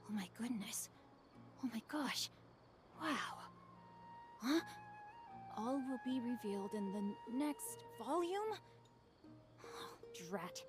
Oh my goodness. Oh my gosh. Wow. Huh? All will be revealed in the next volume? Oh, drat.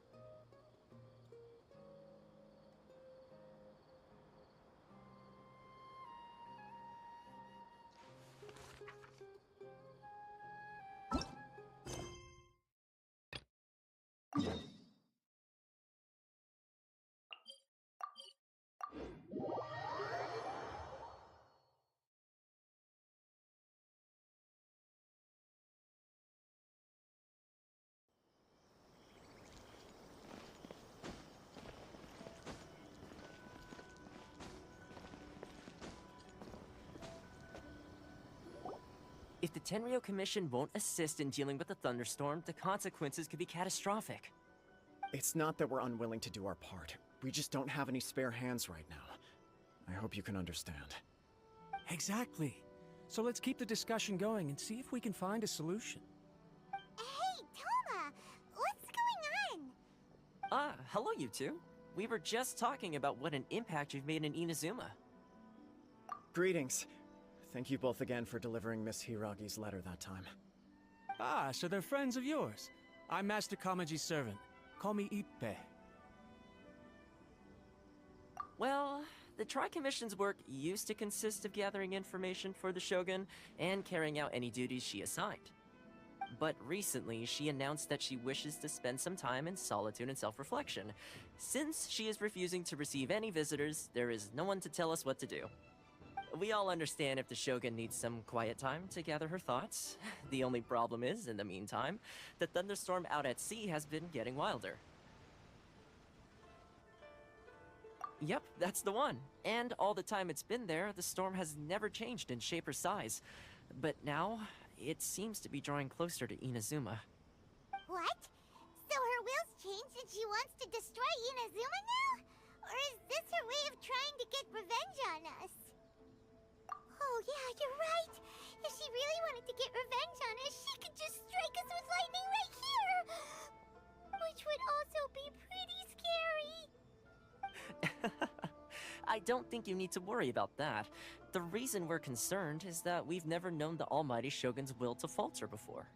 If the Tenryo Commission won't assist in dealing with the thunderstorm, the consequences could be catastrophic. It's not that we're unwilling to do our part. We just don't have any spare hands right now. I hope you can understand. Exactly. So let's keep the discussion going and see if we can find a solution. Hey, Toma! What's going on? Hello you two. We were just talking about what an impact you've made in Inazuma. Greetings. Thank you both again for delivering Miss Hiragi's letter that time. Ah, so they're friends of yours. I'm Master Kamaji's servant. Call me Ippe. Well, the Tri-Commission's work used to consist of gathering information for the Shogun and carrying out any duties she assigned. But recently, she announced that she wishes to spend some time in solitude and self-reflection. Since she is refusing to receive any visitors, there is no one to tell us what to do. We all understand if the Shogun needs some quiet time to gather her thoughts. The only problem is, in the meantime, the thunderstorm out at sea has been getting wilder. Yep, that's the one. And all the time it's been there, the storm has never changed in shape or size. But now, it seems to be drawing closer to Inazuma. What? So her will's changed and she wants to destroy Inazuma now? Or is this her way of trying to get revenge on us? Oh yeah, you're right. If she really wanted to get revenge on us, she could just strike us with lightning right here! Which would also be pretty scary. I don't think you need to worry about that. The reason we're concerned is that we've never known the Almighty Shogun's will to falter before.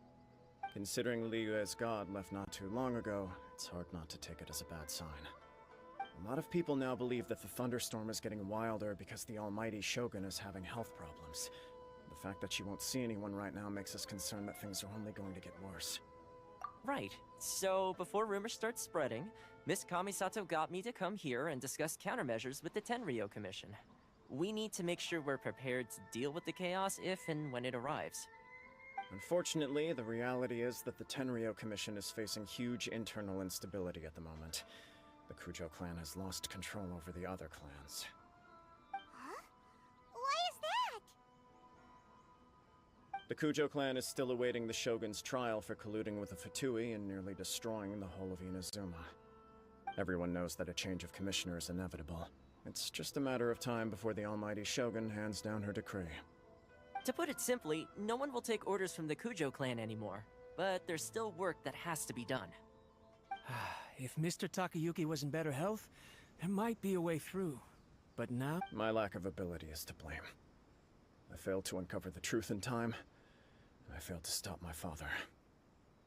Considering Liyue's god left not too long ago, it's hard not to take it as a bad sign. A lot of people now believe that the thunderstorm is getting wilder because the Almighty Shogun is having health problems. The fact that she won't see anyone right now makes us concerned that things are only going to get worse. Right. So, before rumors start spreading, Miss Kamisato got me to come here and discuss countermeasures with the Tenryo Commission. We need to make sure we're prepared to deal with the chaos if and when it arrives. Unfortunately, the reality is that the Tenryo Commission is facing huge internal instability at the moment. The Kujo clan has lost control over the other clans. Huh? Why is that? The Kujo clan is still awaiting the Shogun's trial for colluding with the Fatui and nearly destroying the whole of Inazuma. Everyone knows that a change of commissioner is inevitable. It's just a matter of time before the Almighty Shogun hands down her decree. To put it simply, no one will take orders from the Kujo clan anymore. But there's still work that has to be done. If Mr. Takayuki was in better health, there might be a way through. But now... My lack of ability is to blame. I failed to uncover the truth in time, and I failed to stop my father.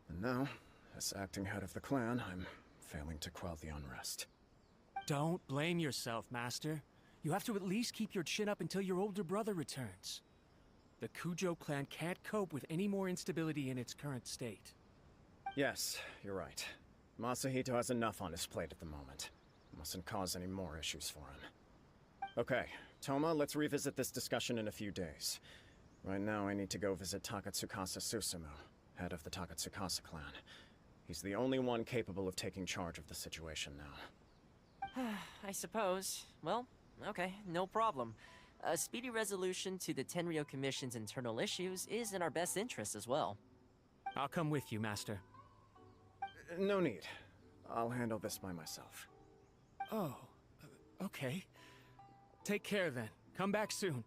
And now, as acting head of the clan, I'm failing to quell the unrest. Don't blame yourself, Master. You have to at least keep your chin up until your older brother returns. The Kujo clan can't cope with any more instability in its current state. Yes, you're right. Masahito has enough on his plate at the moment. Mustn't cause any more issues for him. Okay, Toma, let's revisit this discussion in a few days. Right now, I need to go visit Takatsukasa Susumu, head of the Takatsukasa clan. He's the only one capable of taking charge of the situation now. I suppose. Well, okay, no problem. A speedy resolution to the Tenryo Commission's internal issues is in our best interest as well. I'll come with you, Master. No need. I'll handle this by myself. Oh, okay. Take care then. Come back soon.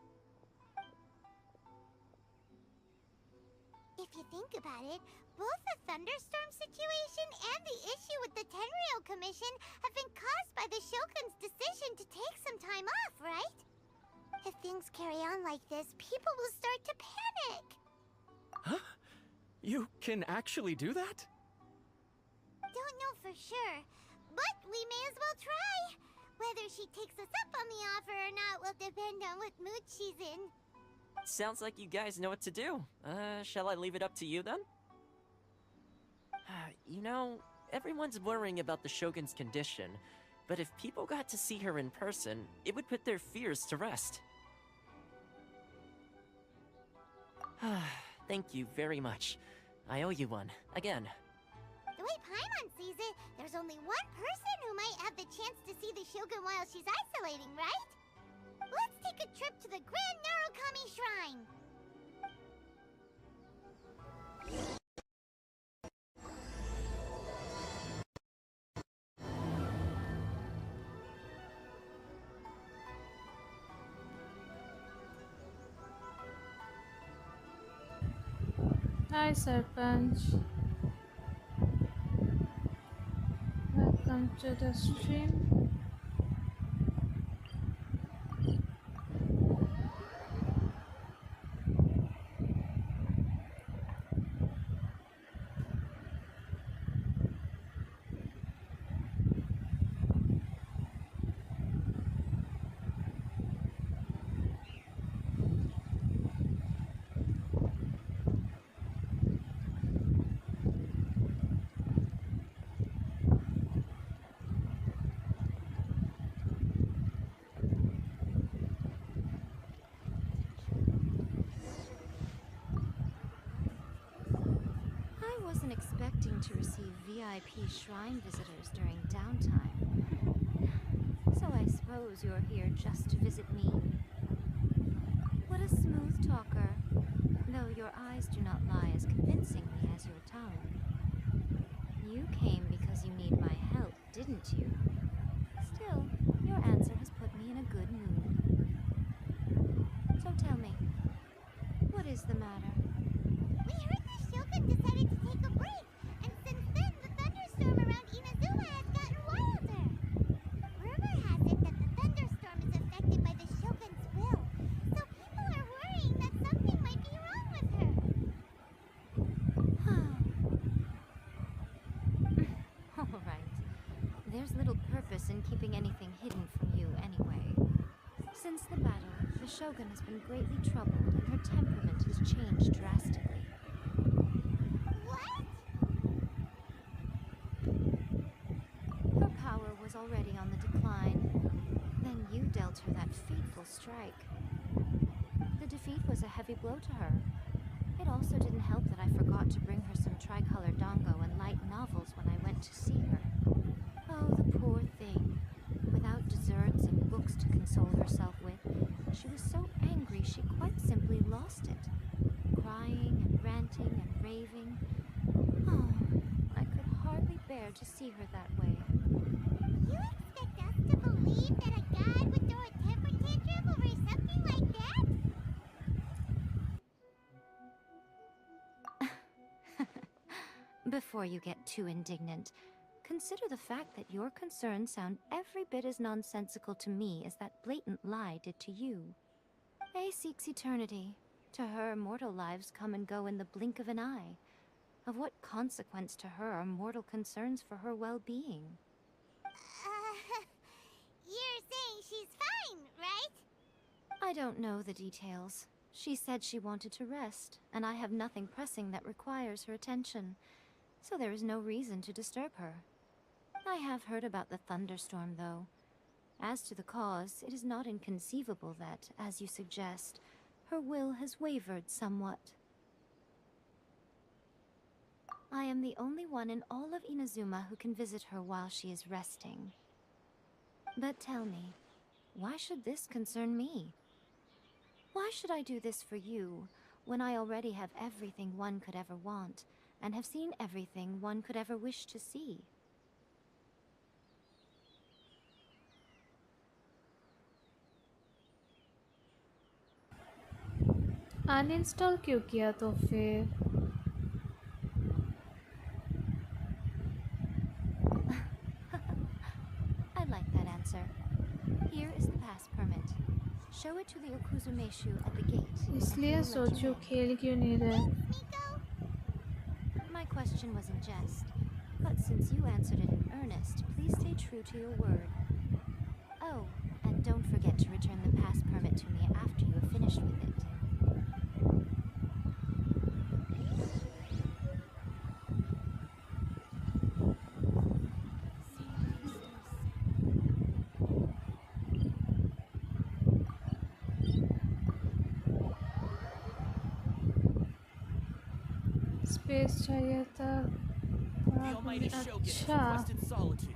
If you think about it, both the thunderstorm situation and the issue with the Tenryo Commission have been caused by the Shogun's decision to take some time off, If things carry on like this, people will start to panic. Huh? You can actually do that? Don't know for sure, but we may as well try. Whether she takes us up on the offer or not will depend on what mood she's in. Sounds like you guys know what to do. Shall I leave it up to you then? You know, everyone's worrying about the Shogun's condition, but if people got to see her in person, it would put their fears to rest. Thank you very much. I owe you one, again. The way Paimon sees it, there's only one person who might have the chance to see the Shogun while she's isolating, right? Let's take a trip to the Grand Narukami Shrine! Hi Sarpanch. Welcome to the stream. To receive VIP shrine visitors during downtime. So I suppose you're here just to visit me. What a smooth talker, though your eyes do not lie as convincingly as your tongue. You came because you need my help, didn't you? Still, your answer has put me in a good mood. So tell me, what is the matter? We heard the Shogun decided to take a break. Around Inazuma has gotten wilder. Rumor has it that the thunderstorm is affected by the Shogun's will, so people are worrying that something might be wrong with her. Alright. There's little purpose in keeping anything hidden from you anyway. Since the battle, the Shogun has been greatly troubled and her temperament has changed drastically. Already on the decline. Then you dealt her that fateful strike. The defeat was a heavy blow to her. It also didn't help that I forgot to bring her some tricolor dango and light novels when I went to see her. Oh, the poor thing. Without desserts and books to console herself with, she was so angry she quite simply lost it. Crying and ranting and raving. Oh, I could hardly bear to see her that way. You expect us to believe that a god would throw a temper tantrum over something like that? Before you get too indignant, consider the fact that your concerns sound every bit as nonsensical to me as that blatant lie did to you. A seeks eternity. To her, mortal lives come and go in the blink of an eye. Of what consequence to her are mortal concerns for her well-being? You're saying she's fine, right? I don't know the details. She said she wanted to rest, and I have nothing pressing that requires her attention, so there is no reason to disturb her. I have heard about the thunderstorm, though. As to the cause, it is not inconceivable that, as you suggest, her will has wavered somewhat. I am the only one in all of Inazuma who can visit her while she is resting. But tell me, why should this concern me? Why should I do this for you, when I already have everything one could ever want, and have seen everything one could ever wish to see? Uninstall क्यों किया तो फिर? I like that answer. Here is the pass permit. Show it to the Okuzumeshu at the gate. and he इसलिए will let you सोचो in. खेल क्यों नहीं रहे. My question was in jest, but since you answered it in earnest, please stay true to your word. Oh, and don't forget to return the pass permit to me after you have finished with it. Space चाहिए था. The Almighty Shogun has अच्छा. requested solitude.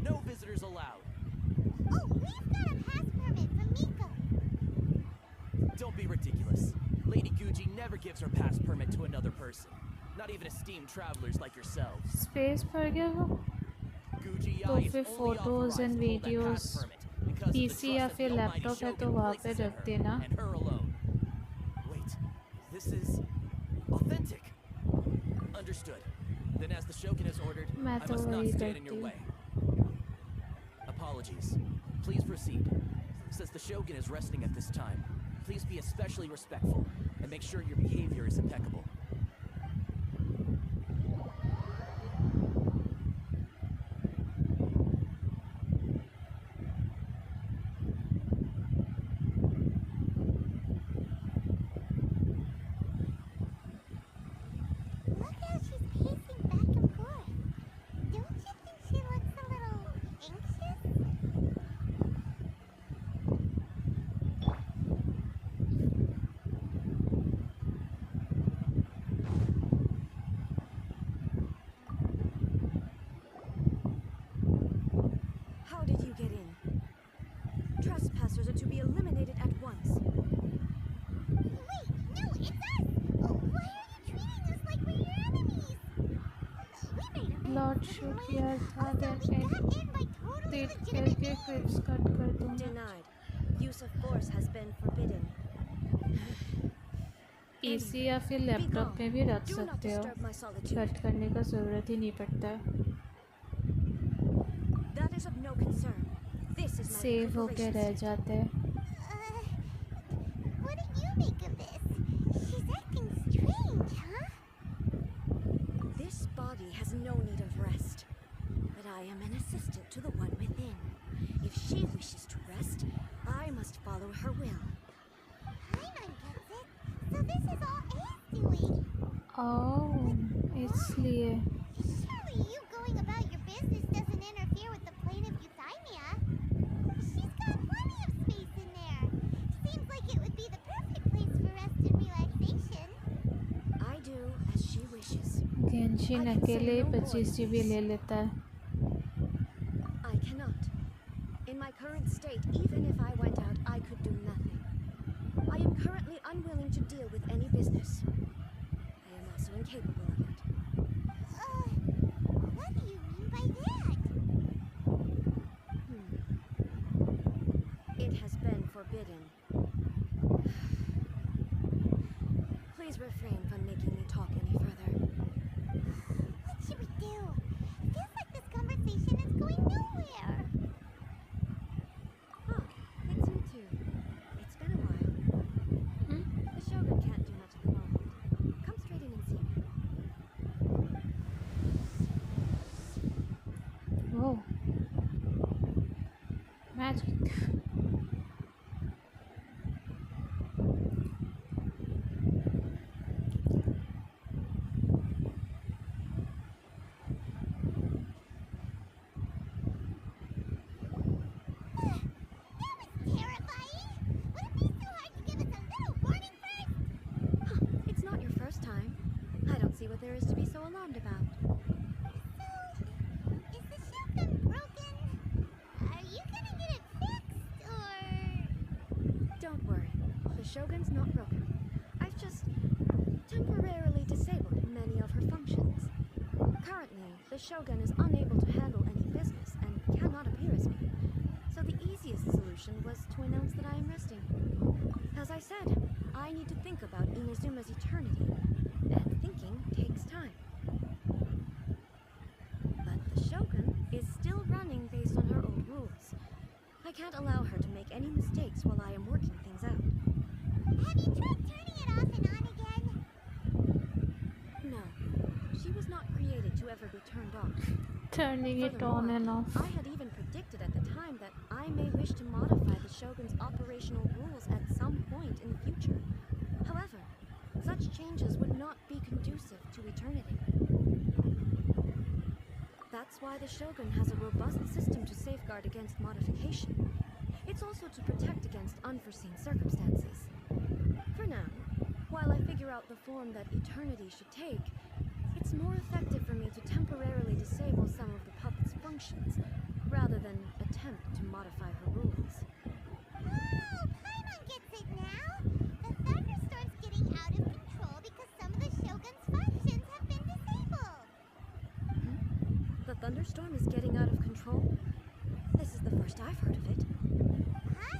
No visitors allowed. Oh, we've got a pass permit from Miko. Don't be ridiculous. Lady Guji never gives her pass permit to another person. Not even esteemed travelers like yourselves. Space भर गया वो. Guji तो is फिर only photos authorized and to hold that videos pass permit because of the PC या trust that फिर the Almighty laptop है तो Shogun वहाँ पे places in रख her, देना. and her alone. Wait, this is authentic. Understood. Then as the Shogun has ordered, I मैं तो must not वही stand in your करती. way. Apologies. Please proceed. Since the Shogun is resting at this time, please be especially respectful and make sure your behavior is impeccable. Look how she's pacing back and forth. Don't you think she looks a little anxious? How did you get in? Trespassers are to be eliminated at once. Wait, no, it's us! Oh, why are you treating us like we're your enemies? We made a Lord mess, shoot didn't we? यार था Also, then we got in by totally edit legitimate करके means. clips cut कर दूँगा. Denied. Use of force has been forbidden. PC या फिर Be laptop gone. में भी रख Do not सकते हो. disturb my solitude. कट करने का ज़रूरत ही नहीं पड़ता है. That is of no concern. This is my save होके preparation रह state. जाते हैं. What do you make of this? She's acting strange, huh? This body has no need of rest. But I am an assistant to the one within. If she wishes to rest, I must follow her will. Paimon gets it. So this is all A's doing. Oh, इसलिए. Surely you going about your business doesn't interfere with the plane of Euthymia. She's got plenty of space in there. Seems like it would be the perfect place for rest and relaxation. I do as she wishes. Genshin I can say अकेले no more 25 than GB this. ले लेता है. I cannot. In my current state, even if I went out, I could do nothing. I am currently unwilling to deal with any business. I am also incapable of it. What do you mean by that? It has been forbidden. Please refrain from making me talk any further. What should we do? Feels like this conversation is going nowhere. Huh, it's you too. It's been a while. The Shogun can't do much at the moment. Come straight in and see me. Whoa. Magic. Terrifying! Would it be so hard to give us a little warning first? It's not your first time. I don't see what there is to be so alarmed about. So, is the Shogun broken? Are you gonna get it fixed, or...? Don't worry. The Shogun's not broken. I've just temporarily disabled many of her functions. Currently, the Shogun is unable to handle any business and cannot appear as me. So the easiest solution was to announce that I am resting. As I said, I need to think about Inazuma's eternity, and thinking takes time. But the Shogun is still running based on her old rules. I can't allow her to make any mistakes while I am working things out. Have you tried turning it off and on again? No, she was not created to ever be turned off. Turning it on Furthermore, and off. I had even predicted at the time that I may wish to modify the Shogun's operational rules at some point in the future. However, such changes would not be conducive to eternity. That's why the Shogun has a robust system to safeguard against modification. It's also to protect against unforeseen circumstances. For now, while I figure out the form that eternity should take, it's more effective for me to temporarily disable some of the puppet's functions, rather than attempt to modify her rules. Oh, Paimon gets it now! The thunderstorm's getting out of control because some of the Shogun's functions have been disabled! The thunderstorm is getting out of control? This is the first I've heard of it. Huh?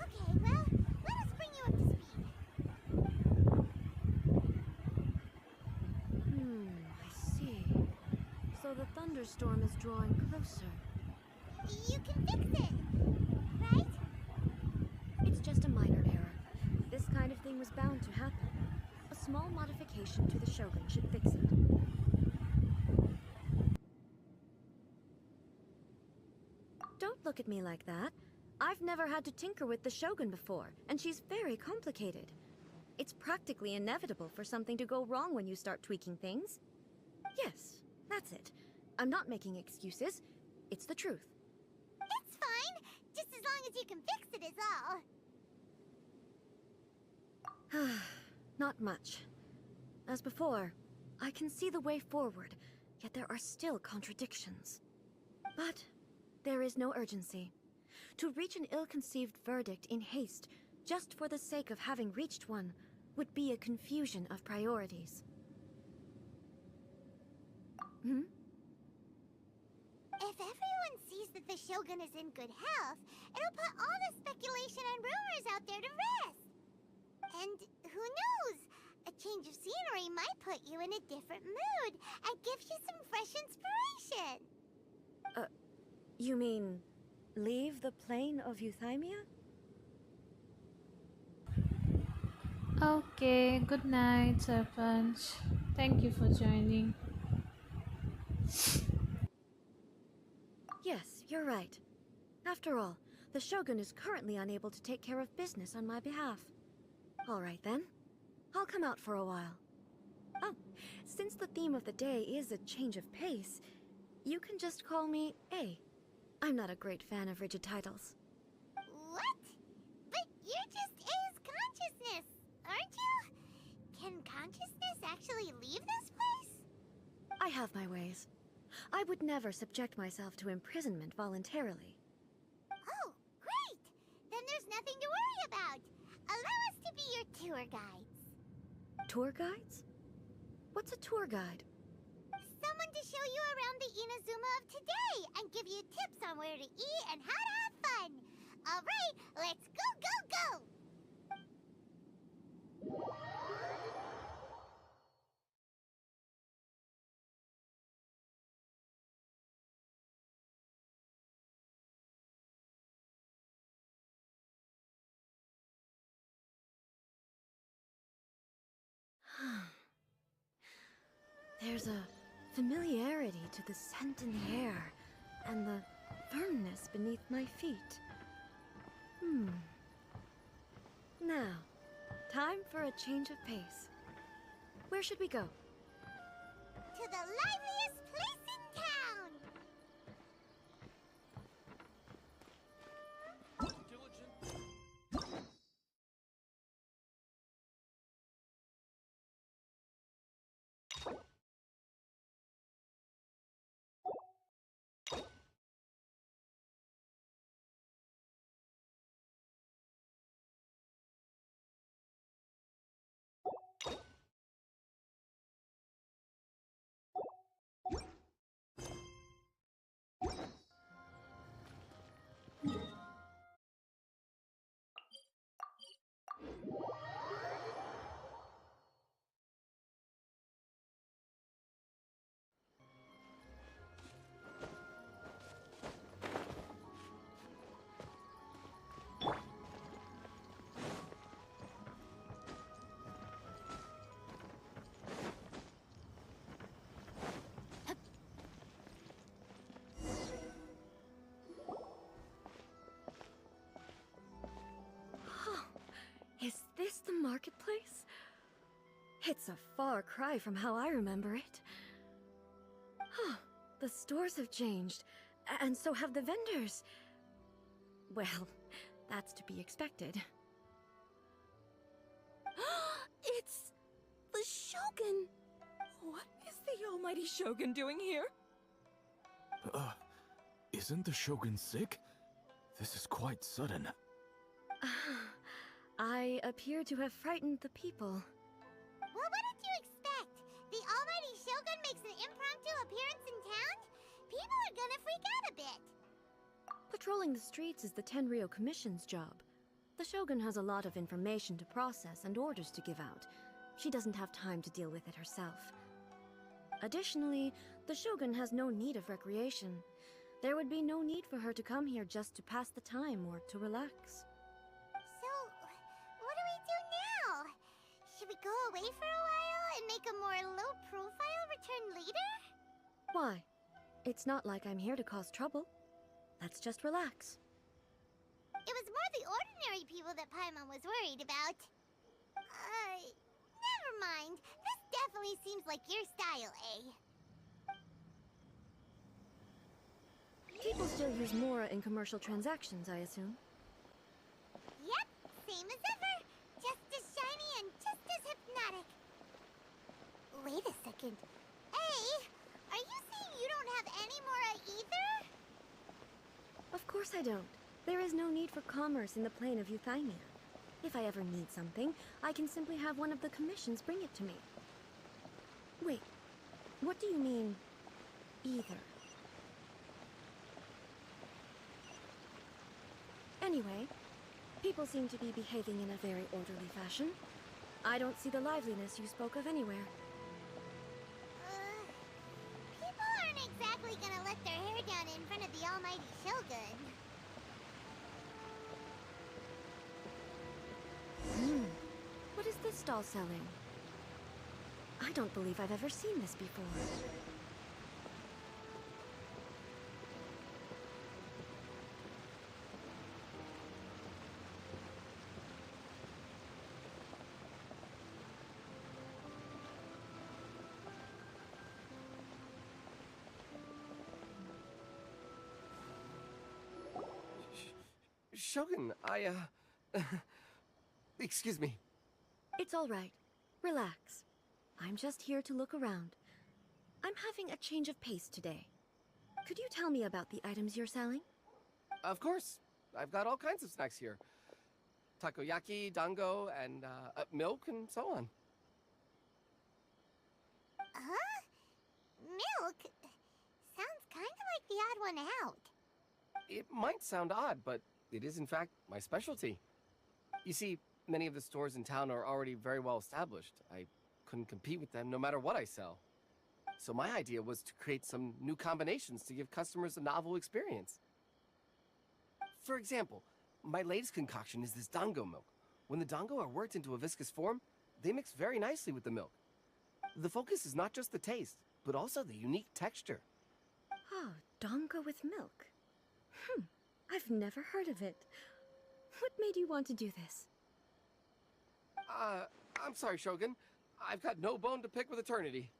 Okay, well, let us bring you up to speed. I see. So the thunderstorm is drawing closer. You can fix it, right? It's just a minor error. This kind of thing was bound to happen. A small modification to the Shogun should fix it. Don't look at me like that. I've never had to tinker with the Shogun before, and she's very complicated. It's practically inevitable for something to go wrong when you start tweaking things. Yes, that's it. I'm not making excuses. It's the truth. It's fine, just as long as you can fix it is all. Not much. As before, I can see the way forward, yet there are still contradictions. But there is no urgency. To reach an ill-conceived verdict in haste, just for the sake of having reached one, would be a confusion of priorities. If everyone sees that the Shogun is in good health, it'll put all the speculation and rumors out there to rest. And who knows? A change of scenery might put you in a different mood and give you some fresh inspiration. You mean, leave the plane of euthymia? Okay, good night, Serpent. Thank you for joining. Yes, you're right. After all, the Shogun is currently unable to take care of business on my behalf. All right then. I'll come out for a while. Oh, since the theme of the day is a change of pace, you can just call me A. I'm not a great fan of rigid titles. What? But you're just A's consciousness, aren't you? Can consciousness actually leave this place? I have my ways. I would never subject myself to imprisonment voluntarily. Oh, great! Then there's nothing to worry about. Allow us to be your tour guides. Tour guides? What's a tour guide? Someone to show you around the Inazuma of today and give you tips on where to eat and how to have fun. All right, let's go, go, go! There's a familiarity to the scent in the air and the firmness beneath my feet. Now, time for a change of pace. Where should we go? To the liveliest place in town! It's a far cry from how I remember it. The stores have changed, and so have the vendors. Well, that's to be expected. It's the Shogun! What is the almighty Shogun doing here? Isn't the Shogun sick? This is quite sudden. I appear to have frightened the people. Well, what did you expect? The almighty Shogun makes an impromptu appearance in town? People are gonna freak out a bit. Patrolling the streets is the Tenryou Commission's job. The Shogun has a lot of information to process and orders to give out. She doesn't have time to deal with it herself. Additionally, the Shogun has no need of recreation. There would be no need for her to come here just to pass the time or to relax. So, what do we do now? Should we go away for a while and make a more low-profile return later? Why? It's not like I'm here to cause trouble. Let's just relax. It was more the ordinary people that Paimon was worried about. Never mind. This definitely seems like your style, eh? People still use Mora in commercial transactions, I assume. Yep, same as ever. Just as shiny and just as hypnotic. Wait a second. Hey, are you saying you don't have any Mora either? Of course I don't. There is no need for commerce in the plane of Euthymia. If I ever need something, I can simply have one of the commissions bring it to me. Wait, what do you mean, either? Anyway, people seem to be behaving in a very orderly fashion. I don't see the liveliness you spoke of anywhere. People aren't exactly gonna let their hair down in front of the almighty Shogun. What is this stall selling? I don't believe I've ever seen this before. Shogun, excuse me. It's all right. Relax. I'm just here to look around. I'm having a change of pace today. Could you tell me about the items you're selling? Of course. I've got all kinds of snacks here. Takoyaki, dango, and milk, and so on. Huh? Milk? Sounds kind of like the odd one out. It might sound odd, but it is in fact my specialty. You see, many of the stores in town are already very well established. I couldn't compete with them no matter what I sell. So my idea was to create some new combinations to give customers a novel experience. For example, my latest concoction is this dango milk. When the dango are worked into a viscous form, they mix very nicely with the milk. The focus is not just the taste, but also the unique texture. Oh, dango with milk. I've never heard of it. What made you want to do this? I'm sorry, Shogun. I've got no bone to pick with eternity.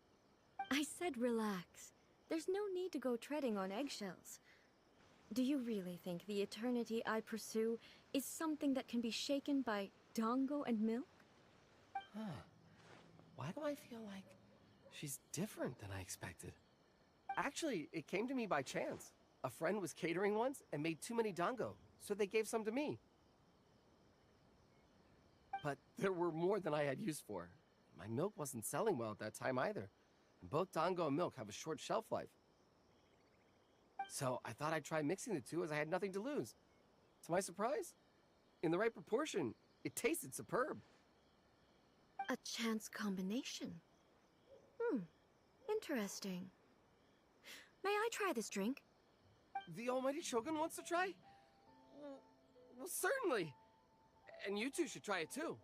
I said relax. There's no need to go treading on eggshells. Do you really think the eternity I pursue is something that can be shaken by dango and milk? Why do I feel like she's different than I expected? Actually, it came to me by chance. A friend was catering once and made too many dango, so they gave some to me. But there were more than I had use for. My milk wasn't selling well at that time either. And both dango and milk have a short shelf life. So I thought I'd try mixing the two as I had nothing to lose. To my surprise, in the right proportion, it tasted superb. A chance combination. Interesting. May I try this drink? The almighty Shogun wants to try? Well, certainly. And you two should try it too.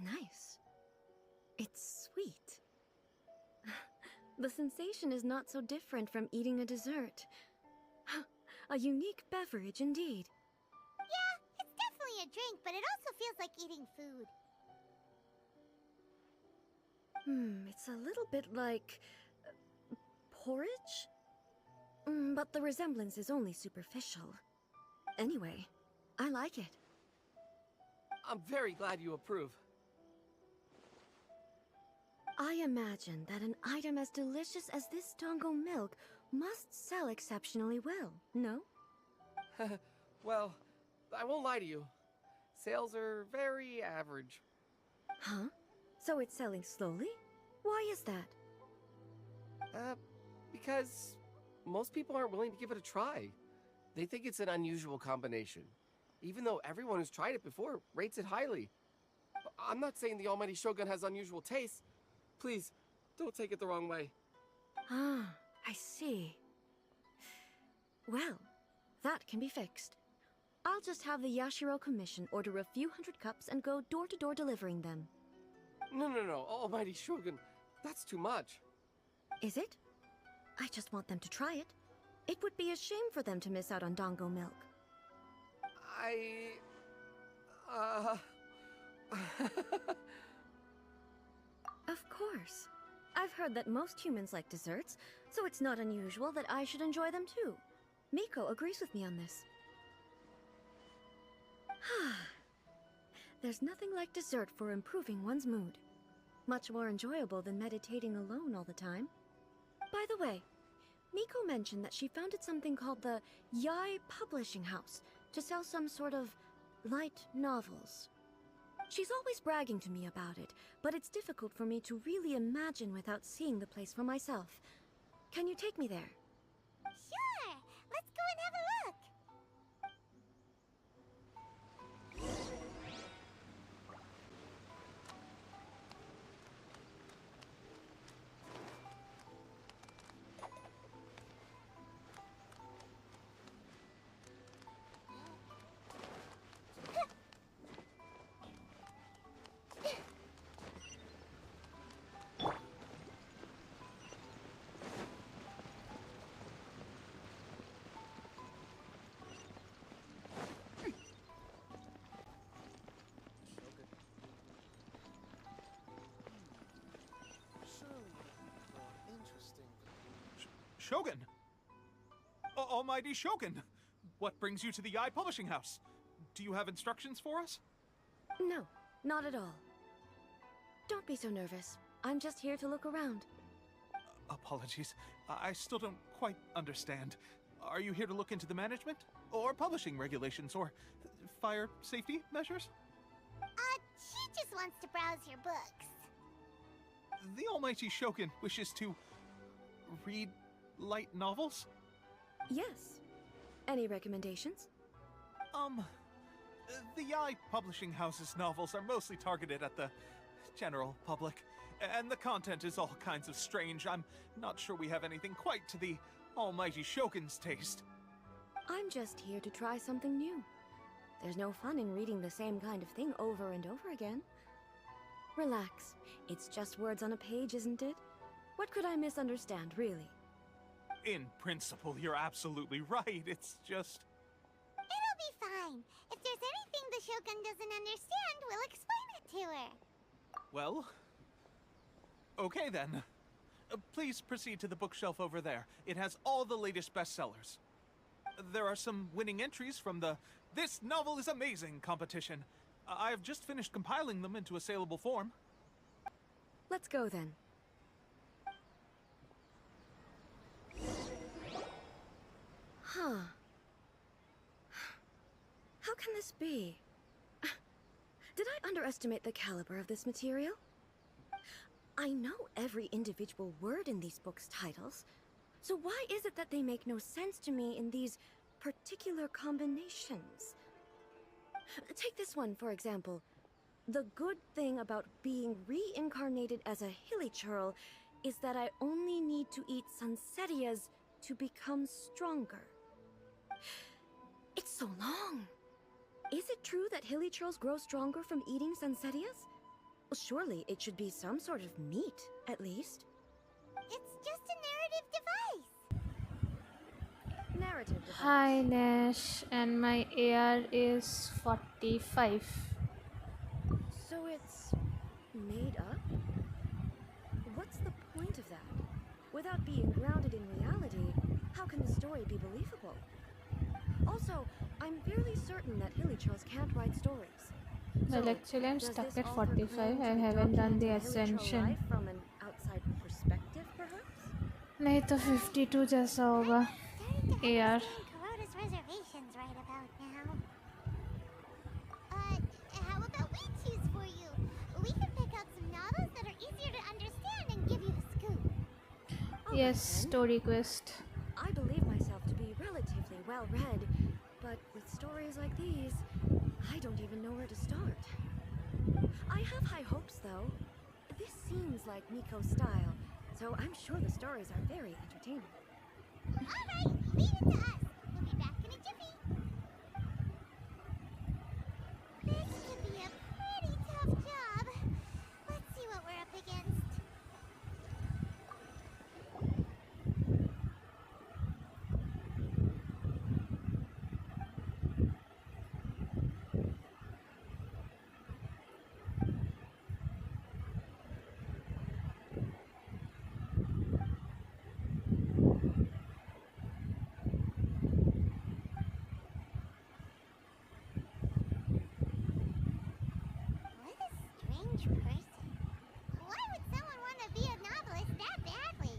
Nice. It's sweet. The sensation is not so different from eating a dessert. A unique beverage indeed. Yeah, it's a drink, but it also feels like eating food. It's a little bit like... porridge? But the resemblance is only superficial. Anyway, I like it. I'm very glad you approve. I imagine that an item as delicious as this Dango milk must sell exceptionally well, no? Well, I won't lie to you. Sales are very average. Huh? So it's selling slowly? Why is that? Because most people aren't willing to give it a try. They think it's an unusual combination. Even though everyone who's tried it before rates it highly. I'm not saying the Almighty Shogun has unusual tastes. Please, don't take it the wrong way. Ah, I see. Well, that can be fixed. I'll just have the Yashiro Commission order a few hundred cups and go door-to-door delivering them. No, Almighty Shogun. That's too much. Is it? I just want them to try it. It would be a shame for them to miss out on Dango milk. Of course. I've heard that most humans like desserts, so it's not unusual that I should enjoy them too. Miko agrees with me on this. There's nothing like dessert for improving one's mood. Much more enjoyable than meditating alone all the time. By the way, Miko mentioned that she founded something called the Yaar Publishing House to sell some sort of light novels. She's always bragging to me about it, but it's difficult for me to really imagine without seeing the place for myself. Can you take me there? Sure! Let's go and have a look! Shogun! Almighty Shogun! What brings you to the Yaar Publishing House? Do you have instructions for us? No, not at all. Don't be so nervous. I'm just here to look around. Apologies. I still don't quite understand. Are you here to look into the management? Or publishing regulations? Or fire safety measures? She just wants to browse your books. The Almighty Shogun wishes to read light novels? Yes. Any recommendations? The Yaar Publishing House's novels are mostly targeted at the general public, and the content is all kinds of strange. I'm not sure we have anything quite to the Almighty Shogun's taste. I'm just here to try something new. There's no fun in reading the same kind of thing over and over again. Relax. It's just words on a page, isn't it? What could I misunderstand, really? In principle, you're absolutely right. It's just... It'll be fine. If there's anything the Shogun doesn't understand, we'll explain it to her. Well... okay then. Please proceed to the bookshelf over there. It has all the latest bestsellers. There are some winning entries from the This Novel is Amazing competition. I've just finished compiling them into a saleable form. Let's go then. Huh. How can this be? Did I underestimate the caliber of this material? I know every individual word in these books' titles, so why is it that they make no sense to me in these particular combinations? Take this one, for example. The good thing about being reincarnated as a hilly churl is that I only need to eat sunsettias to become stronger. It's so long. Is it true that hilly churls grow stronger from eating sunsettias? Well, surely it should be some sort of meat, at least. It's just a narrative device. narrative device. Hi Nash, and my AR is 45. So it's made up? What's the point of that? Without being grounded in reality, how can the story be believable? Also, I'm fairly certain that Hilichurls can't write stories. Well, So, actually, I'm does stuck this at author 45. claim I to be haven't done the documenting Hilichurl ascension. life from an outside perspective, perhaps? नहीं तो 52 जैसा होगा Starting to AR. understand Kuroda's reservations right about now. How about we choose for you? We can pick out some novels that are easier to understand and give you the scoop. All Yes, right, then. story quest. I believe myself to be relatively well read, but with stories like these, I don't even know where to start. I have high hopes, though. This seems like Miko's style, so I'm sure the stories are very entertaining. Alright, leave it to us. We'll be back in a jiffy. This could be a pretty tough job. Let's see what we're up against. What a strange person. Why would someone want to be a novelist that badly?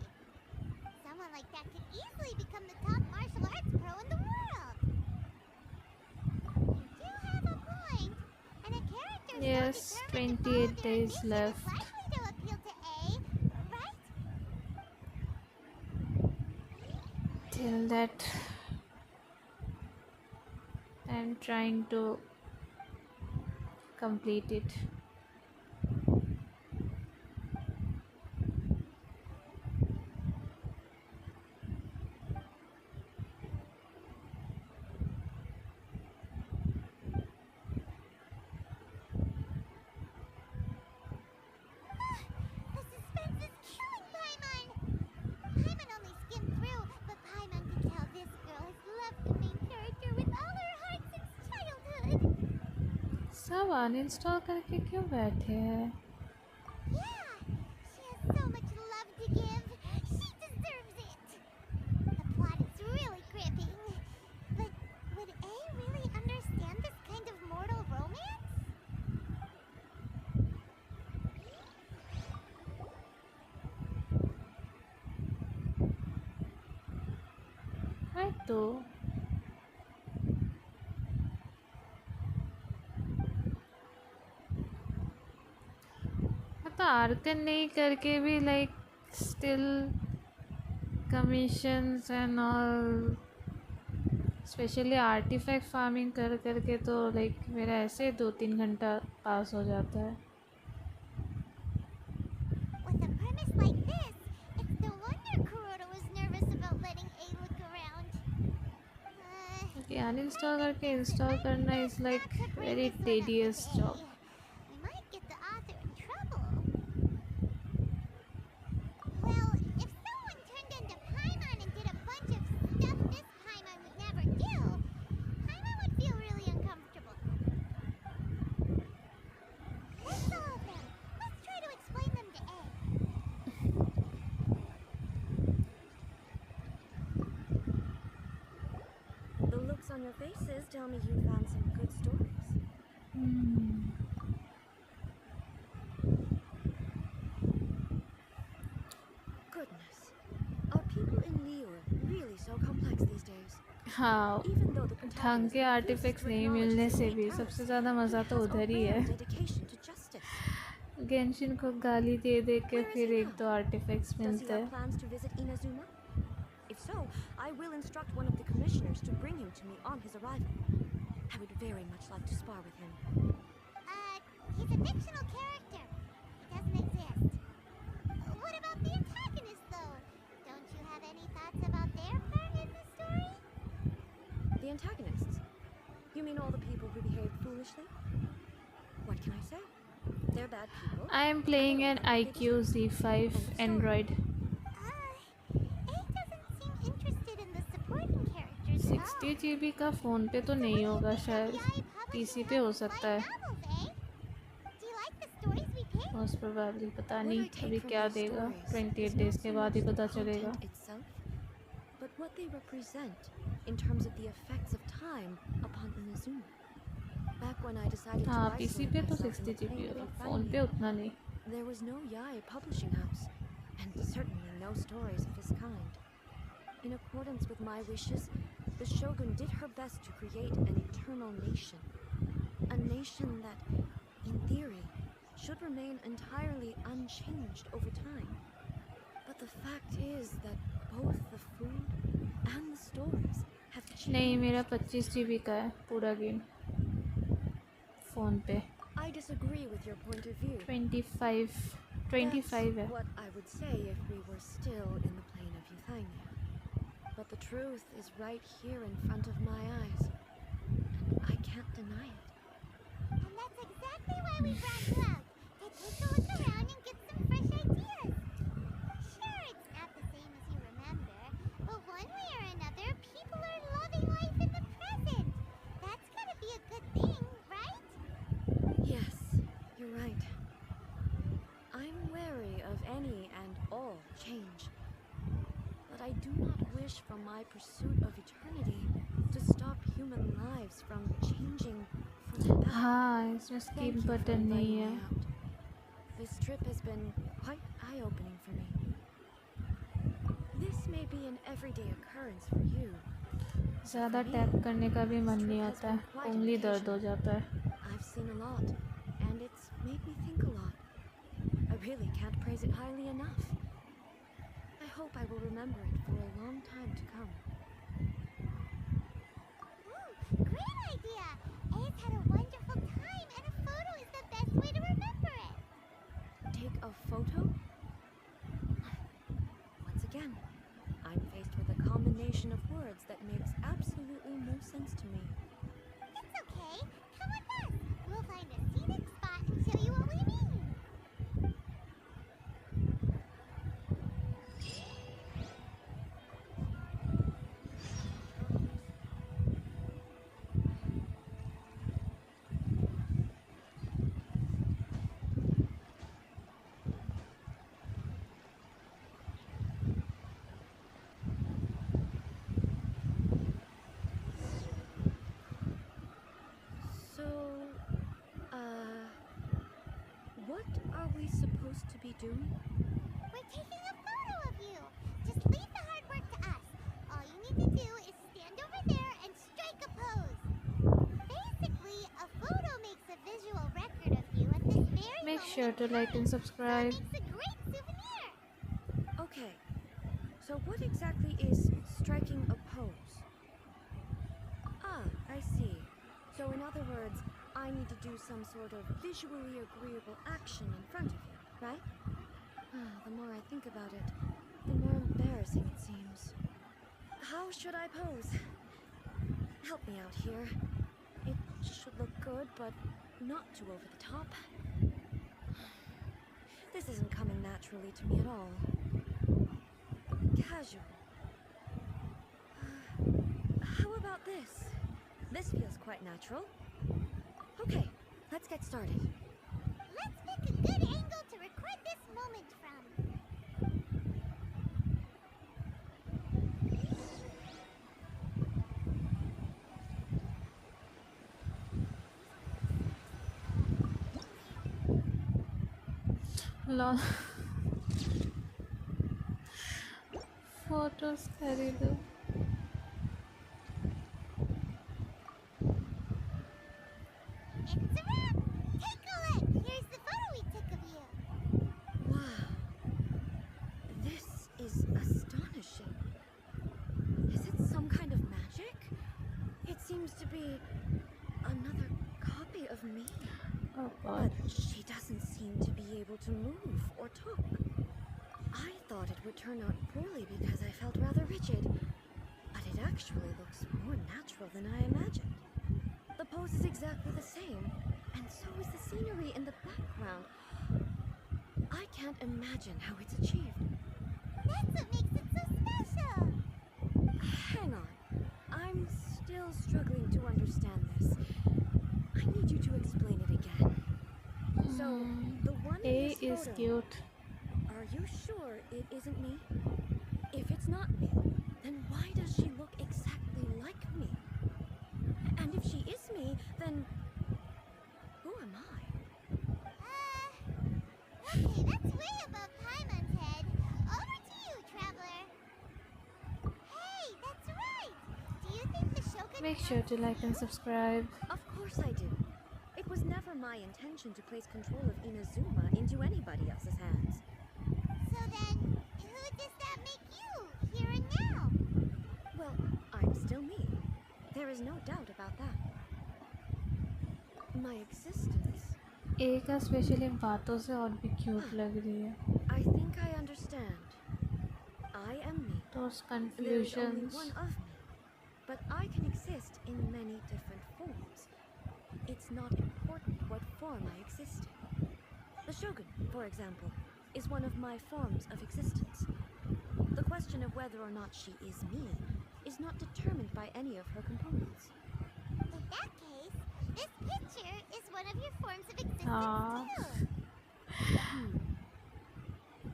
Someone like that could easily become the top martial arts pro in the world. You do have a point. And a character Yes, so determined to 28 follow their days ambition left. is likely to appeal to A, right? Till that, I'm trying to complete it. The suspense is killing Paimon! Paimon only skimmed through, but Paimon can tell this girl has loved the main character with all her heart since childhood. सब uninstall करके क्यों बैठे हैं? Yeah, she has so much love to give. She deserves it. The plot is really gripping. But would A really understand this kind of mortal romance? मैं तो Arkan नहीं करके भी like still commissions and all, especially artifact farming कर करके तो like मेरा ऐसे 2-3 घंटा पास हो जाता है. With a premise like this, it's no wonder Kuroda was nervous about letting A look around. क्योंकि अनइंस्टॉल करके इंस्टॉल करना is like very tedious job. We might get the author in trouble. Well, if someone turned into Paimon and did a bunch of stuff this Paimon would never do, Paimon would feel really uncomfortable. What's all of them? Let's try to explain them to A. The looks on your faces tell me you found some good stories. Goodness. Are people in Lior really so complex these days? हाँ, Even though the ढंग protagonist के artefacts refuses to नहीं acknowledge मिलने his से innate भी talents, सबसे ज़्यादा मज़ा he तो has a उधर ही rare है. dedication to justice. गेंशिन को गाली दे दे के Where is फिर he एक now? दो आर्टिफैक्ट्स Does he मिलते have हैं. plans to visit Inazuma? If so, I will instruct one of the commissioners to bring him to me on his arrival. I would very much like to spar with him. He's a fictional character. He doesn't exist. What about the antagonist, though? Don't you have any thoughts about their part in the story? The antagonists? You mean all the people who behaved foolishly? What can I say? They're bad people. I am playing an IQ Z5 Android. A doesn't seem interested in the supporting characters. 60 GB का phone पे तो नहीं होगा शायद, PC पे हो सकता है मोस्ट प्रोबेबली। पता What नहीं I take अभी from क्या these देगा, stories 28 is डेज़ not के so बाद ही much the पता चलेगा। content itself, but what they represent in terms of the effects of time upon Inazuma. Back when I decided to हाँ PC isolate पे तो myself in 60 the GB plane of होगा, phone पे Euphania, उतना नहीं। there was no Yae publishing house, and certainly no stories of this kind. In accordance with my wishes, the Shogun did her best to create an eternal nation. A nation that, in theory, should remain entirely unchanged over time. But the fact is that both the food and the stories have changed. नहीं मेरा 25 GB का है पूरा game phone पे। I disagree with your point of view. 25 That's है। what I would say if we were still in the plane of Euthymia. But the truth is right here in front of my eyes, and I can't deny it. And that's exactly why we brought you out, to take a look around and get some fresh ideas. Sure, it's not the same as you remember, but one way or another, people are loving life in the present. That's gotta be a good thing, right? Yes, you're right. I'm wary of any and all change. But I do not wish for my pursuit of eternity to stop human lives from changing for the better. हाँ इसमें Thank skip you for button नहीं inviting है। me out. This trip has been quite eye-opening for me. This may be an everyday occurrence for you. ज़्यादा tap करने का भी मन नहीं आता है, उंगली दर्द हो जाता है। I've seen a lot, and it's made me think a lot. I really can't praise it highly enough. I hope I will remember it for a long time to come. Ooh, great idea! Ace had a wonderful time, and a photo is the best way to remember it. Take a photo? Once again, I'm faced with a combination of words that makes absolutely no sense to me. It's okay. Come with us. We'll find a scenic spot and show you what we mean. So, what are we supposed to be doing? We're taking a photo of you. Just leave the hard work to us. All you need to do is stand over there and strike a pose. Basically, a photo makes a visual record of you at this very Make moment sure in to like time. and subscribe. So it makes a great souvenir. Okay, so what exactly is striking a pose? Ah, I see. So in other words, I need to do some sort of visually agreeable action in front of you, right? The more I think about it, the more embarrassing it seems. How should I pose? Help me out here. It should look good, but not too over the top. This isn't coming naturally to me at all. Casual. How about this? This feels quite natural. Okay, let's get started. Let's pick a good angle to record this moment from. Lol photos खरीदो। It's a wrap! Take a look! Here's the photo we took of you. Wow. This is astonishing. Is it some kind of magic? It seems to be another copy of me. Oh But God. she doesn't seem to be able to move or talk. I thought it would turn out poorly because I felt rather rigid, but it actually looks more natural than I imagined. The pose is exactly the same, and so is the scenery in the background. I can't imagine how it's achieved. That's what makes it so special. Hang on. I'm still struggling to understand this. I need you to explain it again. So, the one in A this is photo, cute. are you sure it isn't me? If it's not me, then why does she look exactly like me? And if she is me, then who am I? Okay, that's way above Paimon's head. Over to you, Traveler. Hey, that's right. Do you think the Shogun Make sure to like and subscribe. Of course I do. It was never my intention to place control of Inazuma into anybody else's hands. So then, who does that make you, here and now? Well, I'm still me. There is no doubt about that. My existence. A का specially बातों से और भी cute लग रही है. I think I understand. I am me. Those There is only confusions. one of me. But I can exist in many different forms. It's not important what form I exist in. The Shogun, for example, is one of my forms of existence. The question of whether or not she is me is not determined by any of her components. In that case, this picture is one of your forms of existence Ah. too.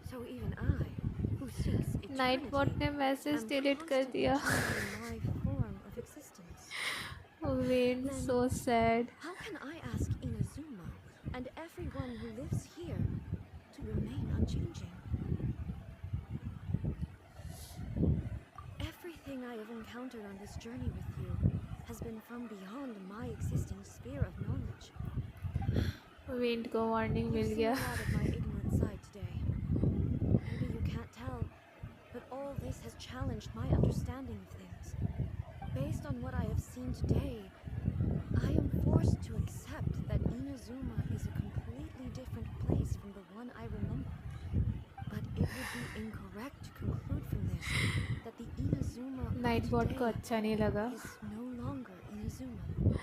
So even I, who seeks eternity, Nightbot ने message am delete कर constantly दिया. changing my form of existence. Wayne, Then so sad. how can I ask Inazuma and everyone who lives here to remain unchanging? Everything I have encountered on this journey with you has been from beyond my existing sphere of knowledge. Wayne को warning मिल You've seen गया. a lot of my ignorant side today. Maybe you can't tell, but all this has challenged my understanding of things. Based on what I have seen today, I am forced to accept that Inazuma is a completely different place from the one I remember. But it would be incorrect to conclude from this that the Inazuma of Nightbot को today अच्छा नहीं लगा. is no longer Inazuma.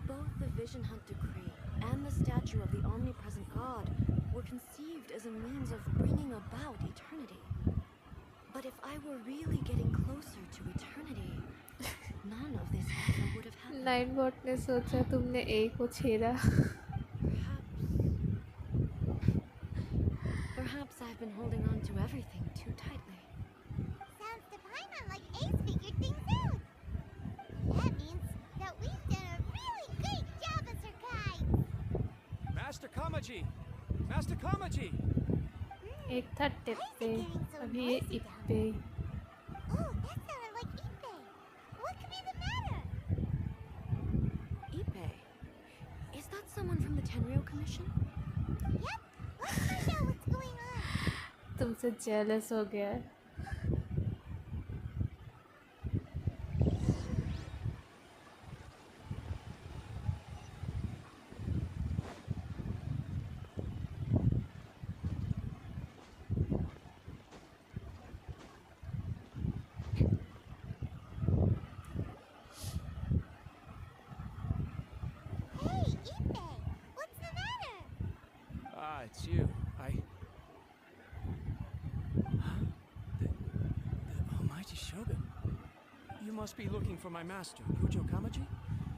Both the Vision Hunt Decree and the statue of the omnipresent God were conceived as a means of bringing about eternity. But if I were really getting closer to eternity, none of this ever would have happened. Nightbot ने सोचा तुमने A को छेड़ा. Perhaps I've been holding on to everything too tightly. Sounds to Paimon like Ace figured things out. That means that we've done a really great job as her guides. Master Kamaji! Master Kamaji! एक था tip पे, अभी ये इप पे. Oh, that sounded like Ipe. What could be the matter? Ipe? Is that someone from the Tenryou Commission? Yep. Let's find out what's going on. तुमसे jealous हो गया है. Hey, Ipe. What's the matter? Ah, it's you. The Almighty Shogun. You must be looking for my master, Kujo Kamaji?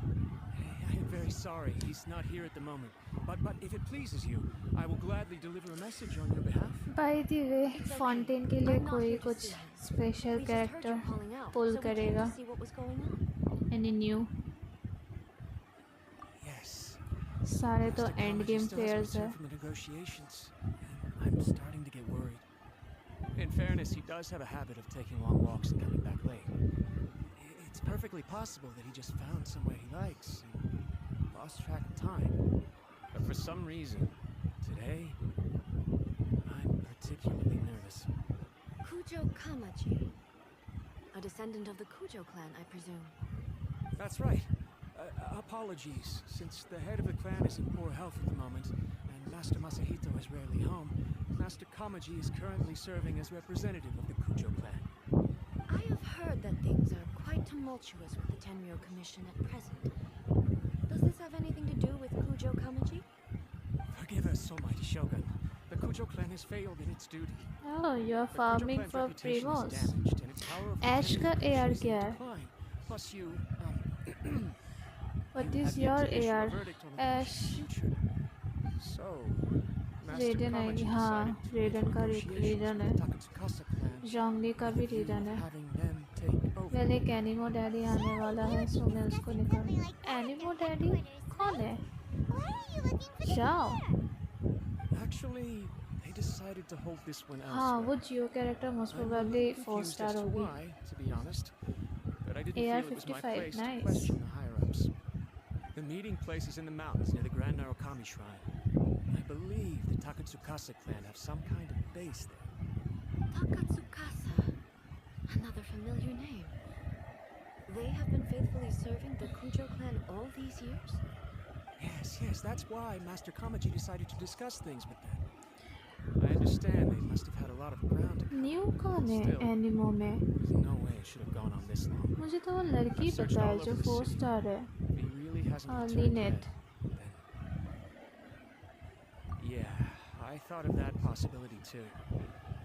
I am very sorry, he's not here at the moment. But if it pleases you, I will gladly deliver a message on your behalf. By the way, Fontaine के लिए कोई कुछ special We just heard character you calling out, pull so we came करेगा. to see what was going on. Any new? Yes. सारे तो Master end Kamaji game still hasn't players है. returned from the negotiations, and I'm starting to get worried. In fairness, he does have a habit of taking long walks and coming back late. It's perfectly possible that he just found somewhere he likes and lost track of time. But for some reason, today, I'm particularly nervous. Kujo Kamaji. A descendant of the Kujo clan, I presume. That's right. Apologies, since the head of the clan is in poor health at the moment, and Master Masahito is rarely home, Master Kamaji is currently serving as representative of the Kujo clan. I have heard that things are quite tumultuous with the Tenryou Commission at present. Does this have anything to do with Kujo Kamaji? Forgive us, Almighty Shogun. The Kujo clan has failed in its duty. Oh, you're The Kujo farming clan's for reputation is primos. damaged, and its power of Ash का defending AR the is in क्या है? decline. Plus, you What you is have yet your to issue a AR? verdict on the Ash. commission's future. So, Master Raiden Kamaji आएगी हाँ decided to Raiden open का एक negotiations reason with है the Takatsukasa clan Zhongli का with भी a view reason of है having them take over. Well एक एनिमो daddy आने वाला है सो मैं उसको निकाल एनिमो डैडी कौन है Why are you looking for the जाओ hair? Actually, they decided to hold this one हाँ elsewhere. वो जियो character most I'm a probably little 4 confused star as to होगी why, to be honest, but I didn't AR feel it was my 55 place to nice question the higher-ups. The meeting place is in the mountains near the Grand Narukami Shrine. I believe the Takatsukasa clan have some kind of base there. Takatsukasa. Another familiar name. They have been faithfully serving the Kujo clan all these years? Yes, that's why Master Kamaji decided to discuss things with them. I understand they must have had a lot of ground to cover. New कौन है Still, एनिमो में there's no way it should have gone on this long. मुझे तो वो लड़की I've searched पता है all जो over the 4 city. स्टार है If he really hasn't returned Lynette yet, then... Yeah, I thought of that possibility too.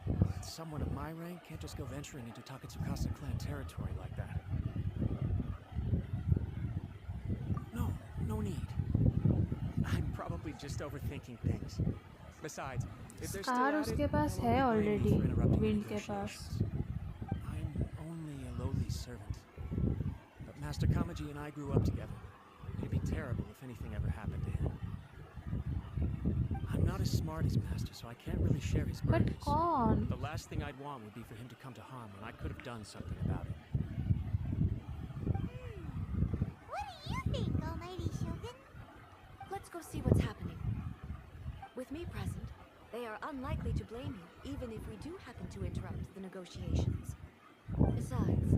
But someone of my rank can't just go venturing into Takatsukasa clan territory like that. No need. I'm probably just overthinking things. Besides, if they're still car at उसके it, pass they'll है only blame me already for interrupting the wind के पास negotiations. I'm only a lowly servant. But Master Kamaji and I grew up together. It'd be terrible if anything ever happened to him. I'm not as smart as Master, so I can't really share his but burdens. कौन The last thing I'd want would be for him to come to harm when I could have done something about it. What do you think, Almighty Shogun? Let's go see what's happening. With me present, they are unlikely to blame you, even if we do happen to interrupt the negotiations. Besides,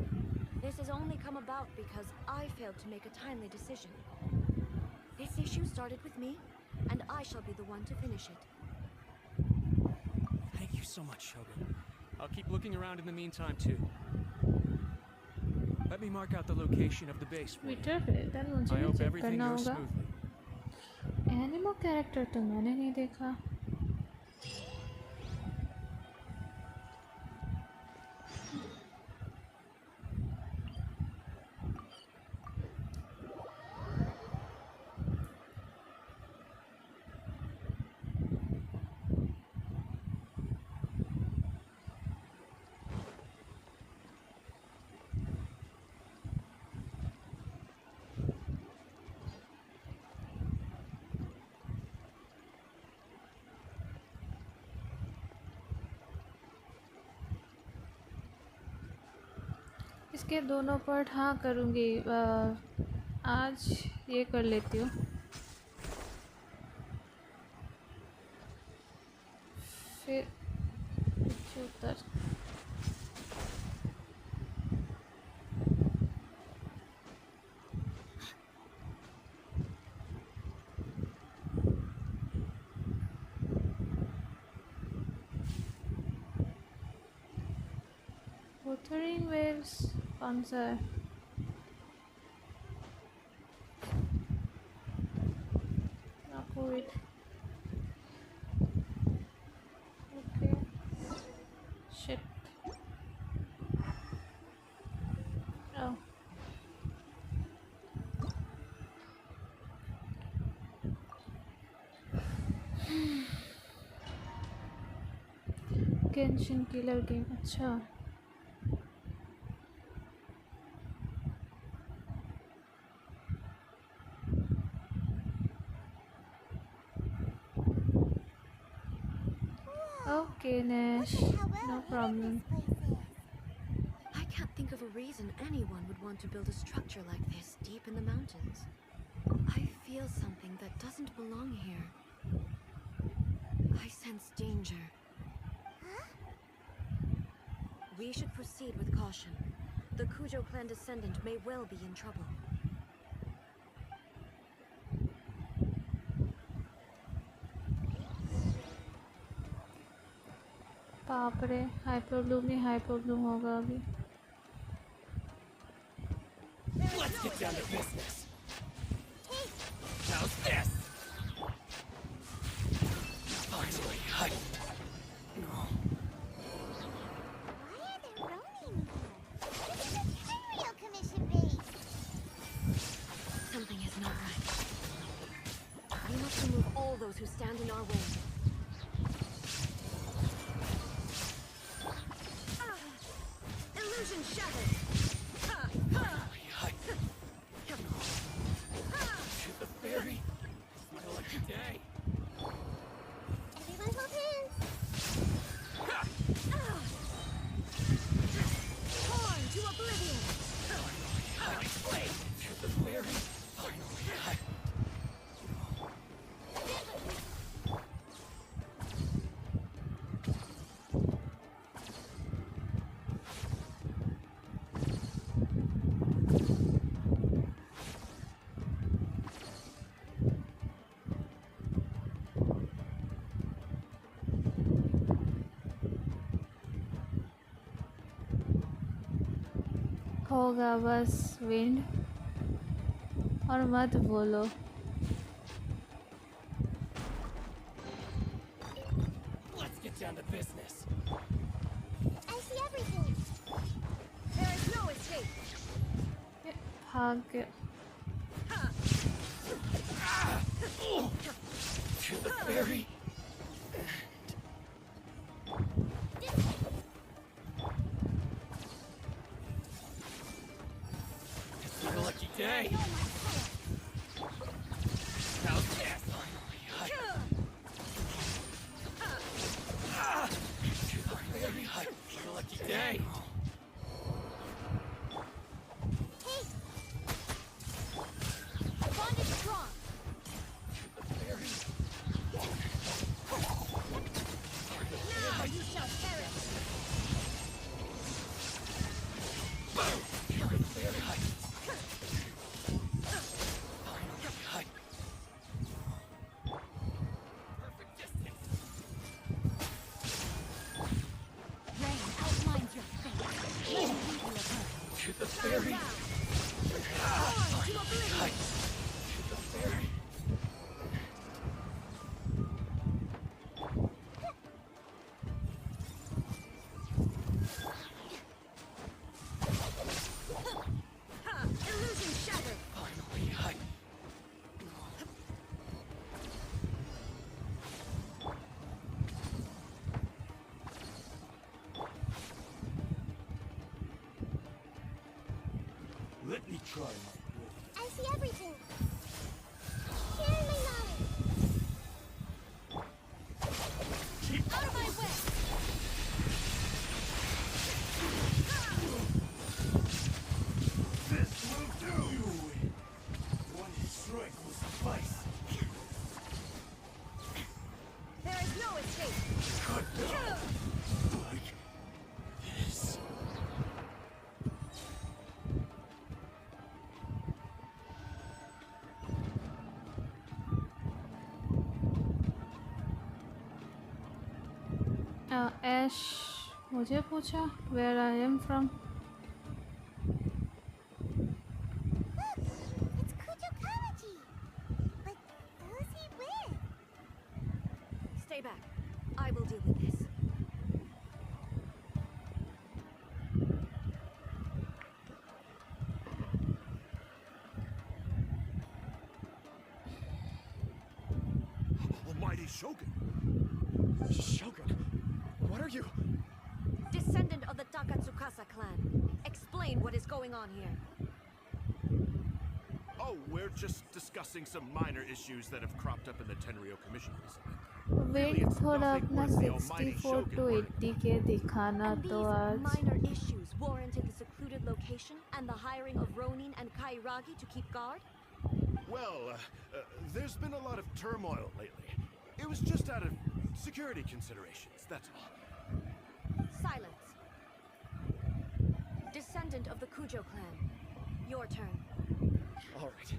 this has only come about because I failed to make a timely decision. This issue started with me, and I shall be the one to finish it. Thank you so much, Shogun. I'll keep looking around in the meantime, too. Let me mark out the location of the base for you. Twitter पे then मुझे I भी hope check everything करना goes होगा smoothly. एनिमो character तो मैंने नहीं देखा इसके दोनों पार्ट हाँ करूँगी आज ये कर लेती हूँ फिर पीछे उतर Wuthering Waves कौन सा है Wait. Okay. Shit. Oh. Genshin killer game. अच्छा Okay, Nash. No problem. I can't think of a reason anyone would want to build a structure like this deep in the mountains. I feel something that doesn't belong here. I sense danger. Huh? We should proceed with caution. The Kujo clan descendant may well be in trouble. बाप रे हाइपरब्लूम ही हाइपरब्लूम होगा अभी Let's get down to business. How's this? Why are there Ronin here? This is a Tenryou Commission base. Something is not right. We must remove all those who stand in our way. Illusion shattered! The fairy. It's my lucky day. Everyone hold hands. Torn to oblivion! The fairy. होगा बस wind और मत बोलो Let's get down to business. I see everything. There is no escape! भाग गया To the fairy. It's my lucky day. How's that? To the fairy. It's my lucky day. Hey! The bond is strong. Now you shall perish. Rain outlines your fate. Let me lead you of her. To the fairy. Torn to oblivion! To the fairy. Illusion shattered! Finally, let me try. I see everything. Share my knowledge. Out of my way. This will do. One strike will suffice. There is no escape! Cut down. Like this. ऐश मुझे पूछा where I am from Look, it's Kujo Kawaji. But who's he with? Stay back. I will deal with this. Almighty Shogun. Shogun, what are you? Descendant of the Takatsukasa clan. Explain what is going on here. Oh, we're just discussing some minor issues that have cropped up in the Tenryou Commission recently. Wait थोड़ा अपना 64 to 80 के दिखाना And तो these आज minor issues warranted the secluded location and the hiring of Ronin and Kairagi to keep guard? Well, there's been a lot of turmoil lately. It was just out of security considerations, that's all. Silence. Descendant of the Kujo clan. Your turn. All right.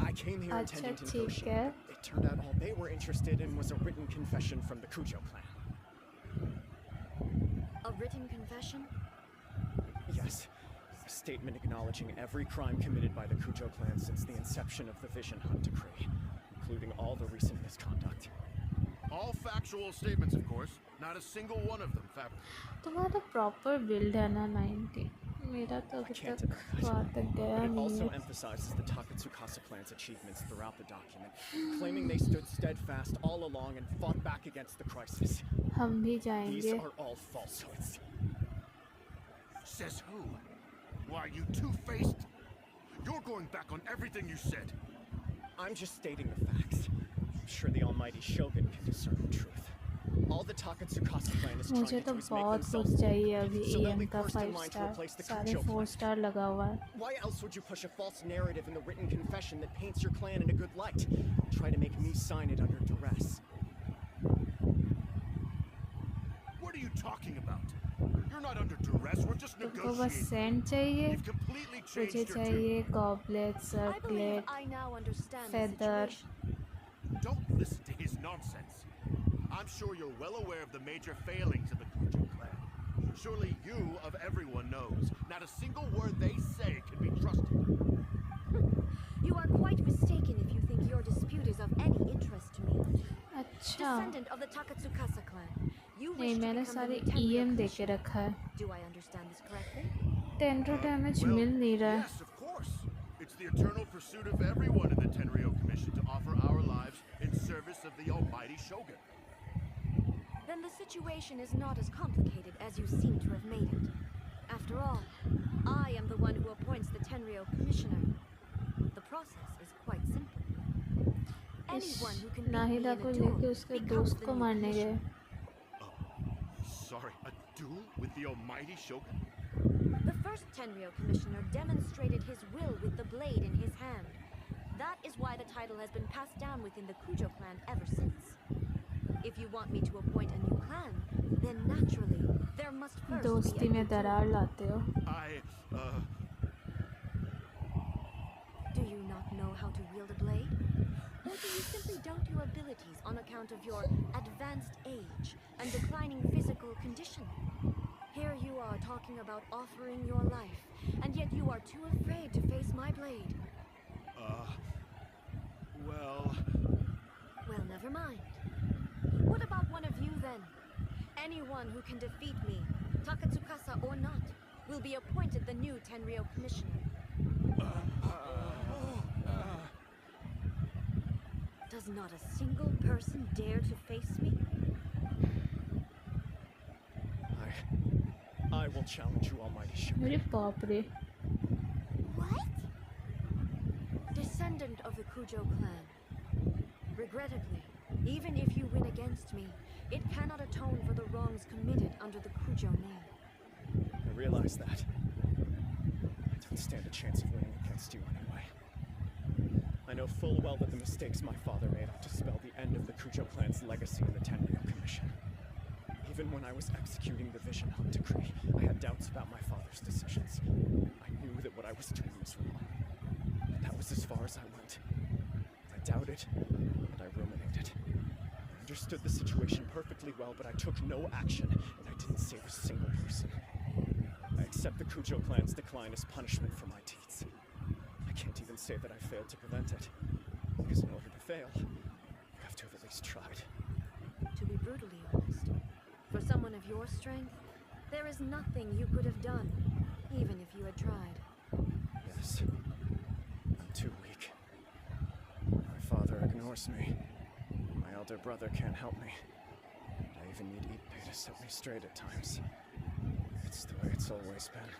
I came here अच्छा intending to ठीक negotiate. है It turned out all they were interested in was a written confession from the Kujo clan. A written confession? Yes. A statement acknowledging every crime committed by the Kujo clan since the inception of the Vision Hunt Decree, including all the recent misconduct. All factual statements, of course. Not a single one of them fabricated. तुम्हारा proper build है ना 90. मेरा तो अभी can't तक deny that. वहाँ तक गया It नहीं also है. emphasizes the Takatsukasa clan's achievements throughout the document, claiming they stood steadfast all along and fought back against the crisis. हम भी These जाएंगे. are all falsehoods. Says who? Why, you two-faced? You're going back on everything you said. I'm just stating the facts. I'm sure the almighty Shogun can discern the truth. All the Takatsukasa clan is trying मुझे to तो do is make बहुत कुछ themselves चाहिए अभी so they'll AM be का first in 5 line to star. replace the सारे Kujo 4 clan. star लगा हुआ है. Why else would you push a false narrative in the written confession that paints your clan in a good light? Try to make me sign it under duress. What are you talking about? You're not under duress, we're just तुमको बस negotiating. sand चाहिए. You've completely मुझे changed your चाहिए goblet, I believe circlet, I now understand the feather. situation. Don't listen to his nonsense. I'm sure you're well aware of the major failings of the Kujo clan. Surely you, of everyone, knows not a single word they say can be trusted. You are quite mistaken if you think your dispute is of any interest to me. अच्छा. Descendant of the Takatsukasa clan, you wish नहीं to मैंने become the सारे new Tenryou EM दे के commissioner. रखा है. Do I understand this correctly? 10 to damage Well, मिल नहीं रहा है. yes, of course. It's the eternal pursuit of everyone in the Tenryou Commission to offer our lives in service of the almighty Shogun. Then the situation is not as complicated as you seem to have made it. After all, I am the one who appoints the Tenryou commissioner. The process is quite simple. Anyone who can beat me in Nahida a को duel लेके उसके becomes दोस्त the को new मारने गए. commissioner. Sorry, a duel with the almighty Shogun? The first Tenryou commissioner demonstrated his will with the blade in his hand. That is why the title has been passed down within the Kujo clan ever since. If you want me to appoint a new clan, then naturally there must first be दोस्ती a में new दरार duel. लाते हो. Do you not know how to wield a blade? Or do you simply doubt your abilities on account of your advanced age and declining physical condition? Here you are talking about offering your life, and yet you are too afraid to face my blade. Well... Well, never mind. What about one of you then? Anyone who can defeat me, Takatsukasa or not, will be appointed the new Tenryou commissioner. Does not a single person dare to face me? I will challenge you, almighty Shogun. मेरे बाप रे. What? Descendant of the Kujo clan. Regrettably, even if you win against me, it cannot atone for the wrongs committed under the Kujo name. I realize that. I don't stand a chance of winning against you anyway. I know full well that the mistakes my father made ought to spell the end of the Kujo clan's legacy in the Tenryou Commission. Even when I was executing the Vision Hunt decree, I had doubts about my father's decisions. I knew that what I was doing was wrong. But that was as far as I went. I doubted, and I ruminated. I understood the situation perfectly well, but I took no action, and I didn't save a single person. I accept the Kujo clan's decline as punishment for my deeds. I can't even say that I failed to prevent it, because in order to fail, you have to have at least tried. To be brutally honest, for someone of your strength, there is nothing you could have done, even if you had tried. Yes. I'm too weak. My father ignores me. My elder brother can't help me. And I even need Ippei to set me straight at times. It's the way it's always been.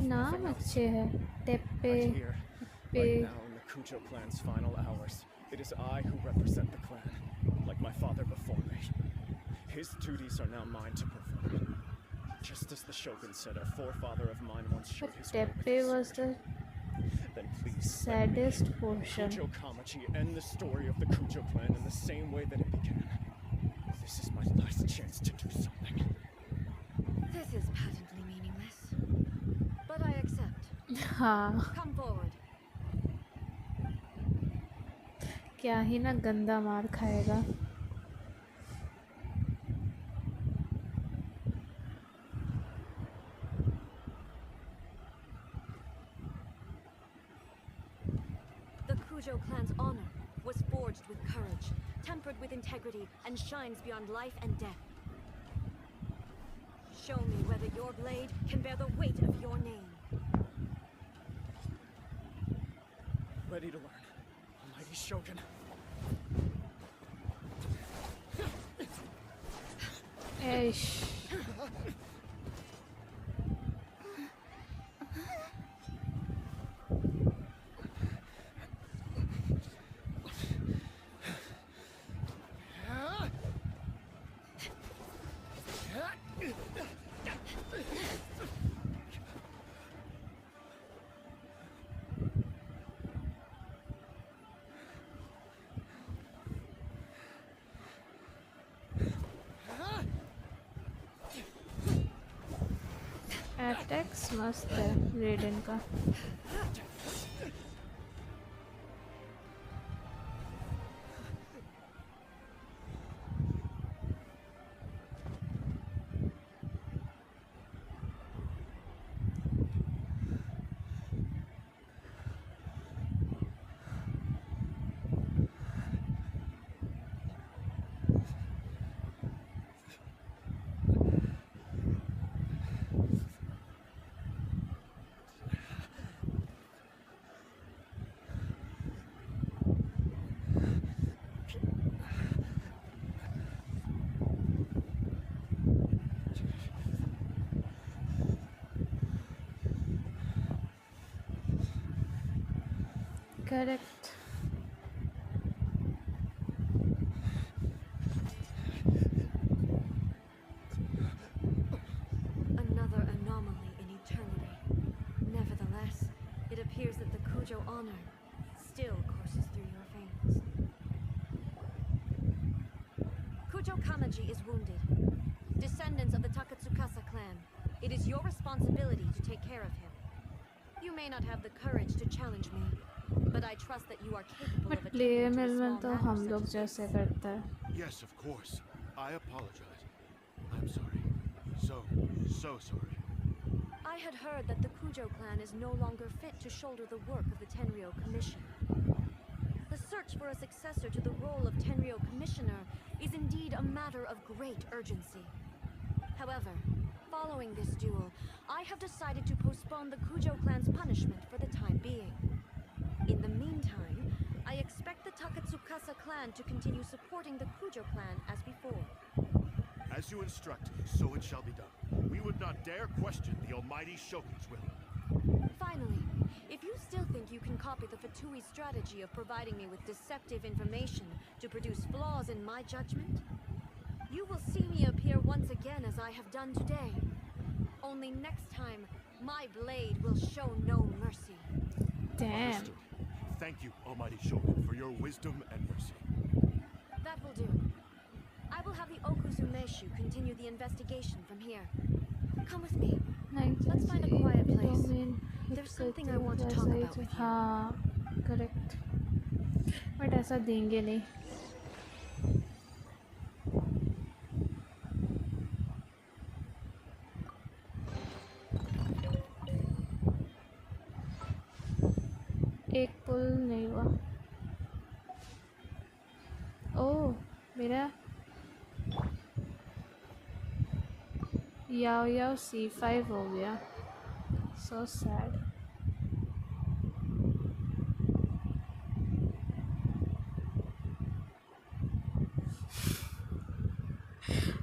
नाम अच्छे हैं. टेप्पे, Right here, पे. right now in the Kujo clan's final hours, it is I who represent the clan, like my father before me. His duties are now mine to perform. Just as the Shogun said, a forefather of mine once showed his way with टेप्पे his was sword. the Then please, saddest portion. Kujo Kamachi end the story of the Kujo clan in the same way that it began. This is my last chance to do something. This is patently meaningless. But I accept. हाँ. Come forward. क्या ही ना गंदा मार खाएगा. The Kujo clan's honor was forged with courage, tempered with integrity, and shines beyond life and death. Show me whether your blade can bear the weight of your name. Ready to learn. Almighty Shogun. Eish. Attacks मस्त है रेडन का. Correct. Another anomaly in eternity. Nevertheless, it appears that the Kujo honor still courses through your veins. Kujo Kamaji is wounded. Descendants of the Takatsukasa clan, it is your responsibility to take care of him. You may not have the courage to challenge me, but I trust that you are capable But of player attending to a में small तो हम matter लोग such as जैसे this. करता है. Yes, of course. I apologize. I'm sorry. So sorry. I had heard that the Kujo clan is no longer fit to shoulder the work of the Tenryou Commission. The search for a successor to the role of Tenryou Commissioner is indeed a matter of great urgency. However, following this duel, I have decided to postpone the Kujo clan's punishment for the time being. In the meantime, I expect the Takatsukasa clan to continue supporting the Kujo clan as before. As you instruct, so it shall be done. We would not dare question the almighty Shogun's will. Finally, if you still think you can copy the Fatui strategy of providing me with deceptive information to produce flaws in my judgment, you will see me appear once again as I have done today. Only next time, my blade will show no mercy. Damn. Understood. Thank you, almighty Shogun, for your wisdom and mercy. That will do. I will have the Okuzumeshu continue the investigation from here. Come with me. Let's find a quiet place. There's something I want to talk about with you. हाँ, correct. But ऐसा देंगे नहीं. एक पुल नहीं हुआ. ओह, मेरा याओ C5 हो गया. So sad.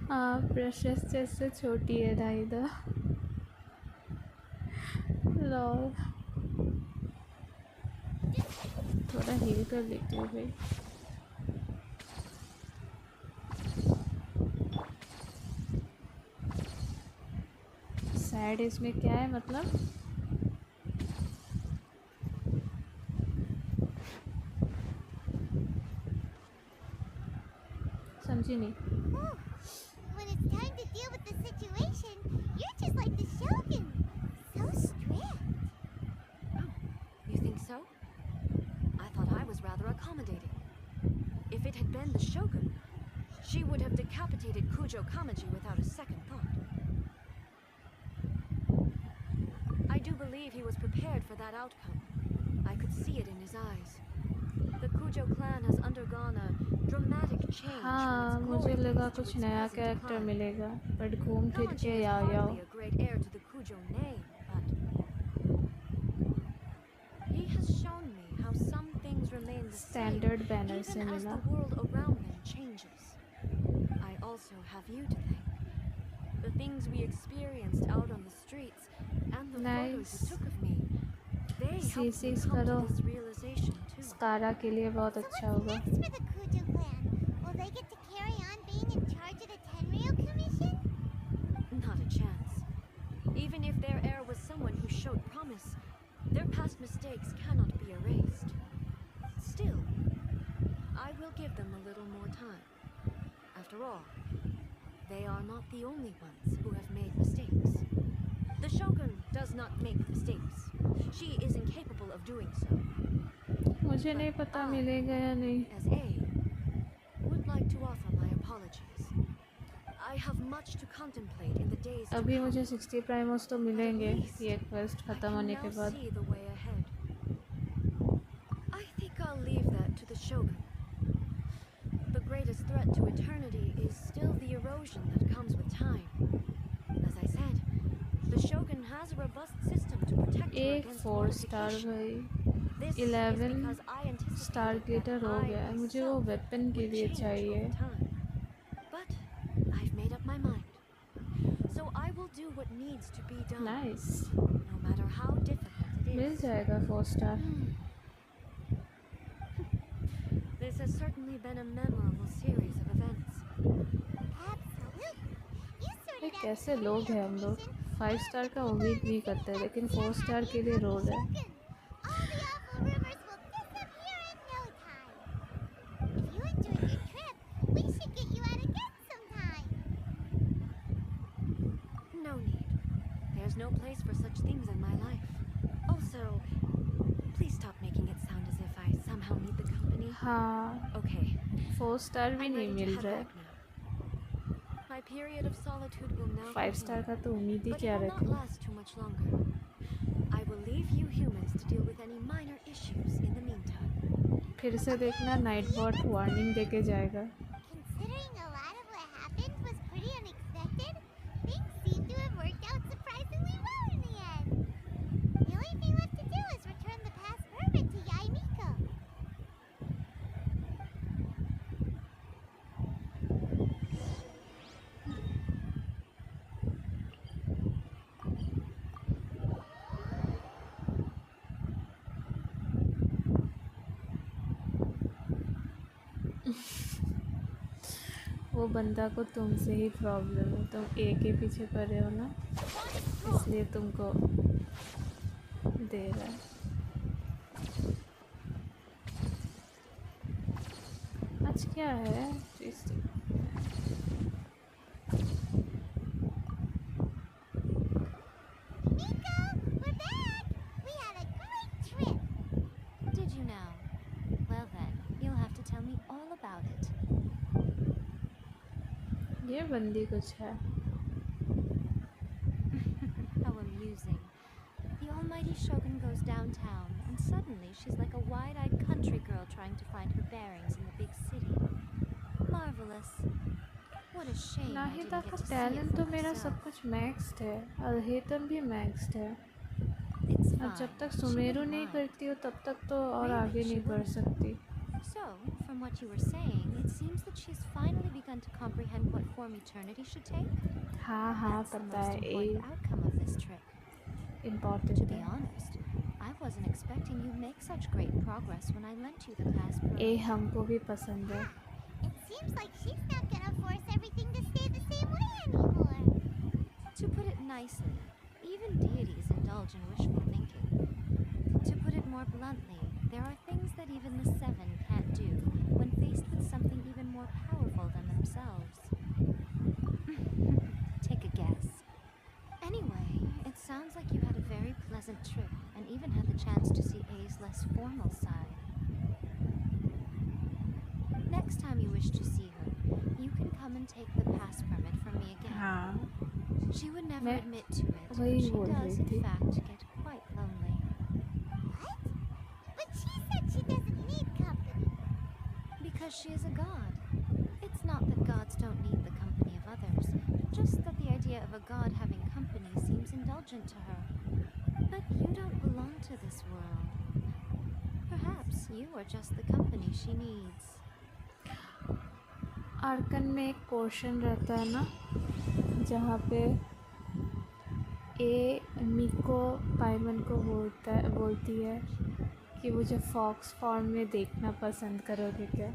हाँ, प्रेशस जैसे छोटी है राइदा. लॉल. थोड़ा हील कर लेती हूँ भाई. सैड इसमें क्या है मतलब? समझी नहीं. When it's time to deal with the situation, you're just like the Shogun. So strict. Oh, you think so? I thought I was rather accommodating. If it had been the Shogun, she would have decapitated Kujo Kamaji without a second thought. I do believe he was prepared for that outcome. I could see it in his eyes. The Kujo clan has undergone a dramatic change हाँ, from its मुझे glory लगा days to कुछ its नया present character decline. मिलेगा, but घूम फिर Nomonji के is याओ याओ. hardly a great heir to the Kujo name, but he has shown me how some things remain the Standard same banner से even as मिला. the world around them changes. I also have you to thank. The things we experienced out on the streets and the photos you Nice. took of me, they helped me C6 come to करो. this realization too. स्कारा के लिए बहुत So अच्छा what's होगा. next for the Kujo clan? Will they get to carry on being in charge of the Tenryu Commission? Not a chance. Even if their heir was someone who showed promise, their past mistakes cannot be erased. Still, I will give them a little more time. After all, they are not the only ones who have made mistakes. The Shogun does not make mistakes. She is incapable of doing so. मुझे नहीं पता मिलेगा या नहीं. As A, would like to offer my apologies. I have much to contemplate in the days to अभी come. मुझे 60 प्राइमोस तो मिलेंगे ये क्वेस्ट I खत्म can होने now के बाद. see the way ahead. I think I'll leave that to the Shogun. The greatest threat to eternity is still the erosion that comes with time. As I said, the Shogun has a robust system to protect her एक against 4 star modification. भाई. This is 11 because I anticipated star that glitter हो I गया है. मुझे वो myself weapon के would लिए change चाहिए. over time. But I've made up my mind. So I will do what needs to be done. Nice. No matter how difficult it mill is. जाएगा 4 star. This has certainly been a memorable series of events. Absolutely. You sorted ये out कैसे the लोग हैं Tenryu हम लोग. Commission. 5 star का उम्मीद नहीं करते लेकिन 4 स्टार के लिए रोल है. Shogun. All the awful rumors will disappear in no time. If you enjoyed your trip, we should get you out again sometime. No need. There's no place for such things in my life. Also, please stop making it sound as if I somehow need the company. हाँ. Okay. 4 star भी I'm नहीं ready to mill head रहा है. back now. My period of solitude will now 5 star continue, का तो उम्मीद ही but क्या it will not रखूं. last too much longer. I will leave you humans to deal with any minor issues in the meantime. फिर से देखना night bot warning देके जाएगा. Considering a lot of what happened was pretty unexpected, things seem to have worked out surprisingly well in the end. The only thing left to do is return the past permit to Yaimiko. वो बंदा को तुमसे ही problem है. तुम ए के पीछे पड़े हो ना, इसलिए तुमको दे रहा है. आज क्या है? Miko, we're back! We had a great trip! Did you know? Well then, you'll have to tell me all about it. ये बंदी कुछ है. How amusing. The almighty Shogun goes downtown, and suddenly she's like a wide-eyed country girl trying to find her bearings in the big city. Marvelous. What a shame I Nahida didn't का get to see it talent for तो मेरा myself. सब कुछ maxed है. अल्हेतम भी maxed है. It's और जब fine. तक She सुमेरु wouldn't नहीं mind. करती हो तब तक तो और Really, आगे she नहीं बढ़ wouldn't. सकती. So, from what you were saying, it seems that she's finally begun to comprehend what form eternity should take. हाँ हाँ That's the पता most है. important outcome of this trip. To important be है. honest, I wasn't expecting you'd make such great progress when I lent you the past A permit. हमको भी पसंद है. It seems like she's not gonna force everything to stay the same way anymore. To put it nicely, even deities indulge in wishful thinking. To put it more bluntly, there are things that even the Seven can't do when faced with something even more powerful than themselves. Take a guess. Anyway, it sounds like you had a very pleasant trip and even had the chance to see A's less formal side. Next time you wish to see her, you can come and take the pass permit from me again. हाँ. She would never मैं admit to it, but वही she बोल does रही in थी. fact get quite lonely. What? But she said she doesn't need company. Just that the idea of a god having company seems indulgent to her. But you don't belong to this world. Perhaps you are just the company she needs. Arkan में एक portion रहता है ना जहाँ पे ए मिको पाइमन को बोलती है कि मुझे फॉक्स फॉर्म में देखना पसंद करोगे क्या।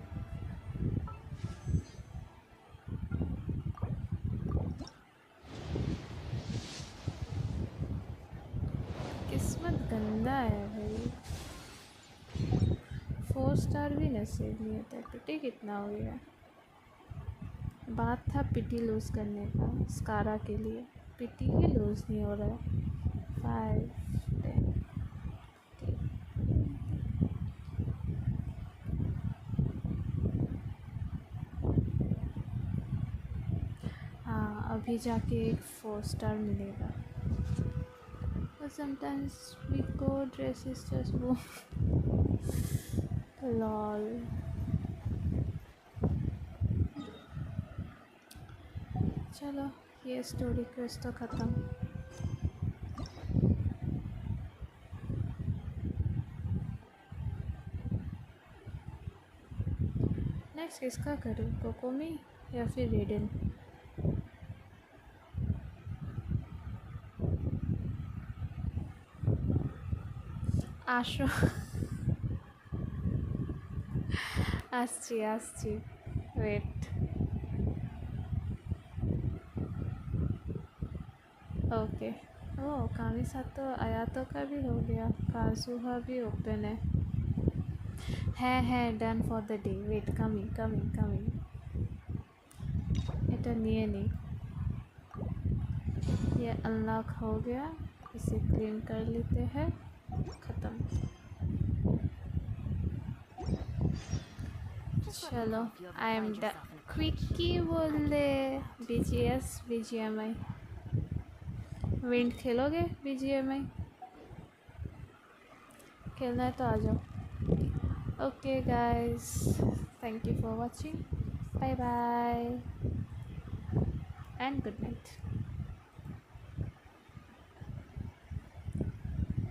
किस्मत गंदा है भाई, 4 स्टार भी नसीब नहीं होता। पिटी कितना हो गया। बात था पिटी लूज़ करने का स्कारा के लिए, पिटी ही लूज़ नहीं हो रहा है। 5 10 हाँ, अभी जाके एक 4 स्टार मिलेगा। But sometimes we go dresses just boom. lol. चलो ये स्टोरी क्वेस्ट तो ख़त्म। नेक्स्ट किसका करूँ, कोकोमी या फिर रेडन? आशो आसची वेट ओके। ओ कामी साथ तो आयातो का भी हो गया, काजुहा भी ओपन है done for the day. Wait coming এটা নিয়ে नी, ये अनलॉक हो गया, इसे क्लीन कर लेते हैं, ख़त्म। चलो आई एम डन। क्विकी बोले BGMI विंड खेलोगे? BGMI खेलना है तो आ जाओ। Okay guys, thank you for watching, bye bye and good night.